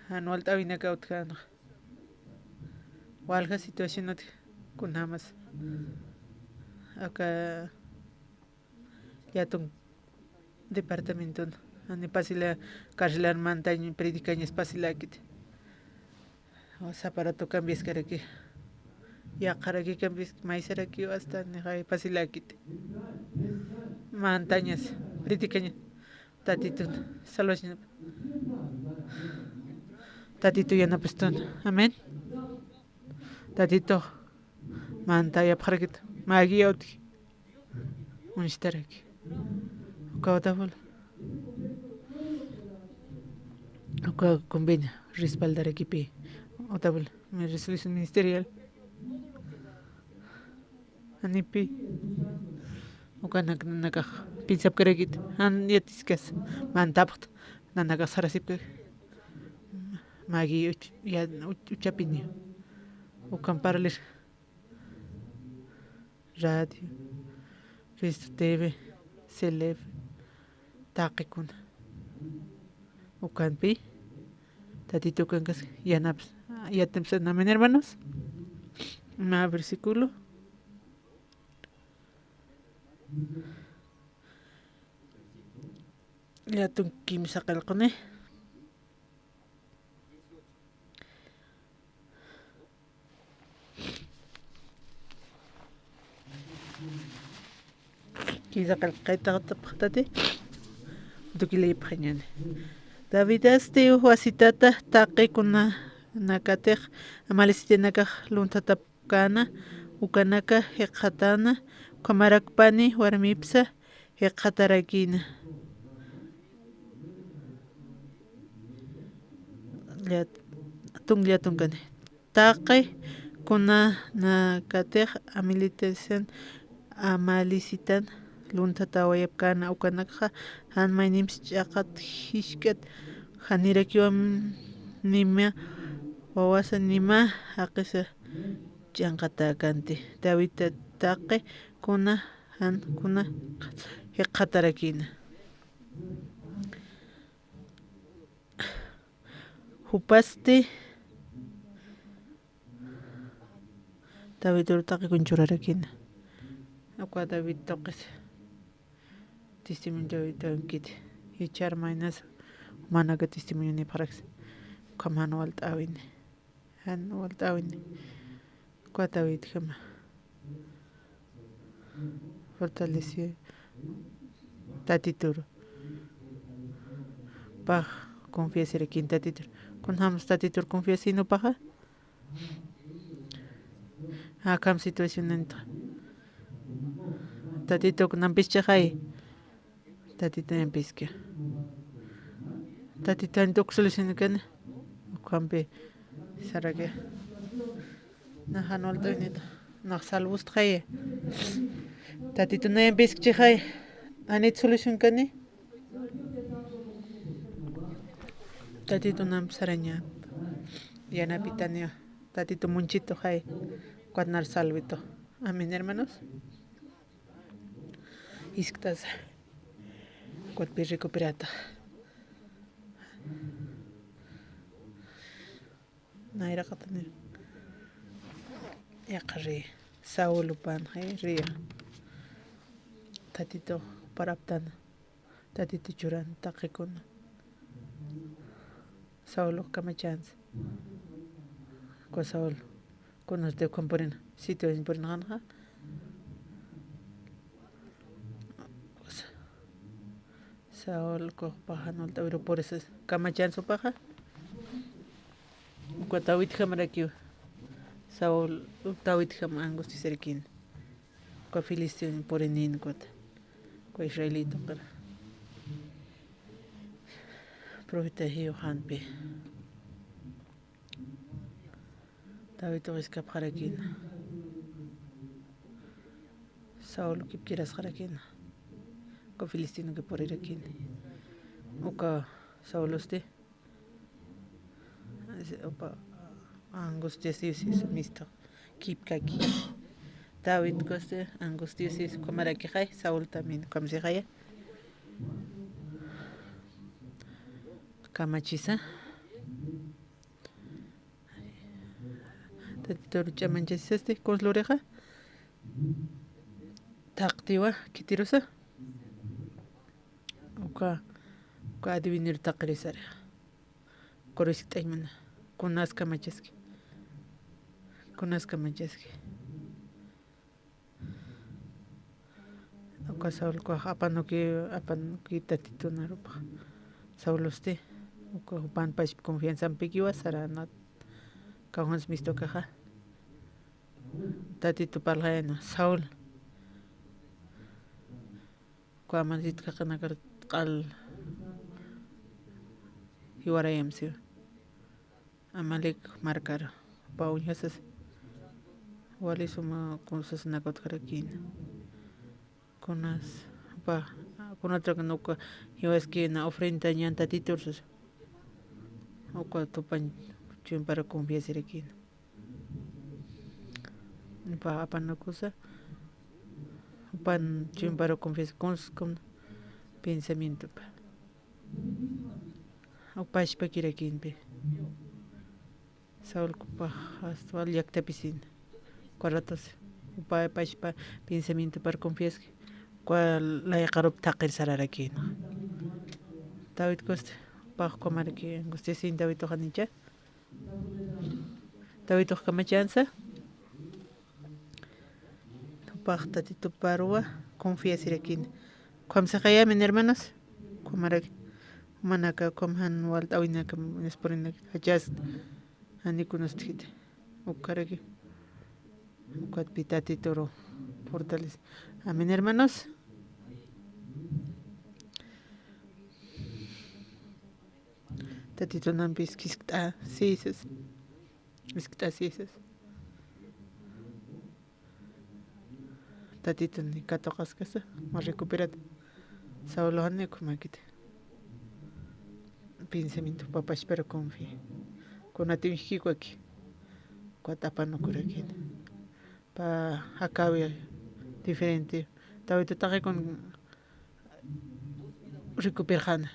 anual tabina cautcano walga situación no con nada más acá ya tu departamento ane pasila carcelar montaña predicaña pasila kit o sea para tu cambies cara aquí ya cara aquí cambies mais era aquí hasta ne pasila kit montañas predicaña tatito salvación tatito ya no pestón amén tatito manta ya parquet magi auti unishtaraki ukawatabul uka convenio respaldar equipe otabul mi resolución ministerial anipi uka nakak pinsap karekit an yatiskas mantapt nanaka sarasip magi ya uchapini ukan parales radio Cristo TV Celeb Taquicun Ucanpi Tatito Cancas Yanaps ya tempenamen hermanos más versículo ya tu kim sakal kone Quizá calcaita tapate tukile pañane David este huasitata taqe kuna nakateq amalistinaka luntatapkana ukanaka heqatana kamarakpani warmipsa heqatarakina tungkane taqe kuna nakateq amalisitan luntata wayapkana ukanakqa hanmaynims ch'aqat hishkat hanirakiwan nima wawasa nima haqisa ch'anqata kanti Davidta taqe kuna han kuna hiqatarakina hupasti David taqe kunchurarakina akwa David toqis testimonio kit echar mainas managa testimonio ni parax kamano altawin han altawin kwa David kama fortalecer tatituro pa confiar en tatitur con hams tatitur confiar no paja akam situación entra tatito nampis hay tatito empisque tatito entok solución kan kampe sarage na hanol toineta na salvus traye tatito na empisque hay anit solución kan tatito nam saraña yana pitania tatito munchito hay cuadnar salvito amén hermanos Isctas cuerpo recuperata naira katani ya qari Saúl pan hay ria tatito paraptan tatito churan taqikun Saúl kamachans ko Saúl konos de componen sitio en pornanja Saúl ko paja no tawiro por eso kamachan su paja ko tawit khamarakiu Saúl tawit kham angusti serkin ko filisteo por enin ko israelito para profeta Jehová David escaparaquina. Saúl que quieras jaraquina. Con Filistino que por ir aquí. Oka Saúl usted. Opa angustia sí misto. Keep kaki. David coste angustia sí como era que hay. Saúl también como se hay. Kamachisa. Tatito chamanchis con la oreja. Taqtiwa kitirusa. Oka adivinir taqrisara. Correcta imana. Kunas kamacheski. Oka Saúl ko apan ki tatito narupa. Saúl usted. Oka pan pas confianza en piquiwa sara not. Kahons misto caja. Tatito parlaeno Saúl. Kuamanit kakanagar qal hiwarayam siu. Amalek marcar pauñasas. Wali suma cosas nakot karakin. Konas pa otra que no yo es que na ofrenda ñanta titursos. O cuando pan chun para confiar aquí. Pa apa no cosa. Pan chun para confiar con pensamiento pa. O pas pa kirakin pe. Saúl pa hasta al yakta piscina. Cuaratos. O pa pensamiento para confiar. Cual la yakarop takir sararakin. David Costa. Pa comer que angustia sin David Ojanicha. David Ojamachanza. Pachta tito parua. Confía sirakin. Como se calla, mis hermanos. Comer manaka comhan walt awina kam esporina hachas ani kunostkite. Ukaragi. Ukat pitati toro. Fortales. Amén, hermanos. Tatito nampis kiskta sises. Kiskta sises. Tatito ni katokas kasa. Ma recuperat. Saulo hanne kumakite. Pensamiento papás pero confía. Con atinjiko aquí. Cuatapa no curaquín. Pa acabe diferente. David está con recuperando.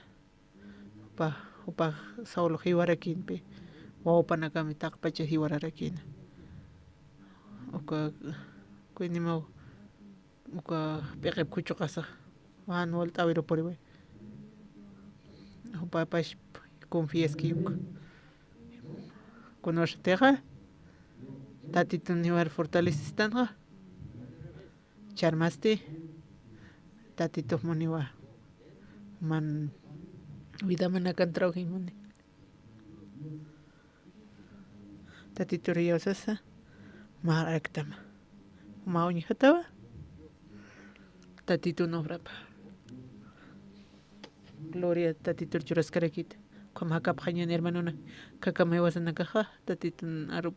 Pa Saulo hiwarakin pe. Wow panakami tak pacha hiwararakin. Oka kuini mau. Oka pekep kucho kasa. Wan walt awiro por iwe. Opa pas confías que conoce terra. Tatito niwar fortalecistanga. Charmaste. Tatito moniwa. Man vida manakan traujimone. Tatito riosasa. Maraktama. Mauni hatawa. Tatito no brapa. Gloria tatito churascarakit. Como acá pañan hermano na. Kakame wasan nakaja. Tatito arup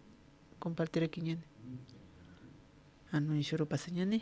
compartir aquí ñane. Anu inshuru pasañane.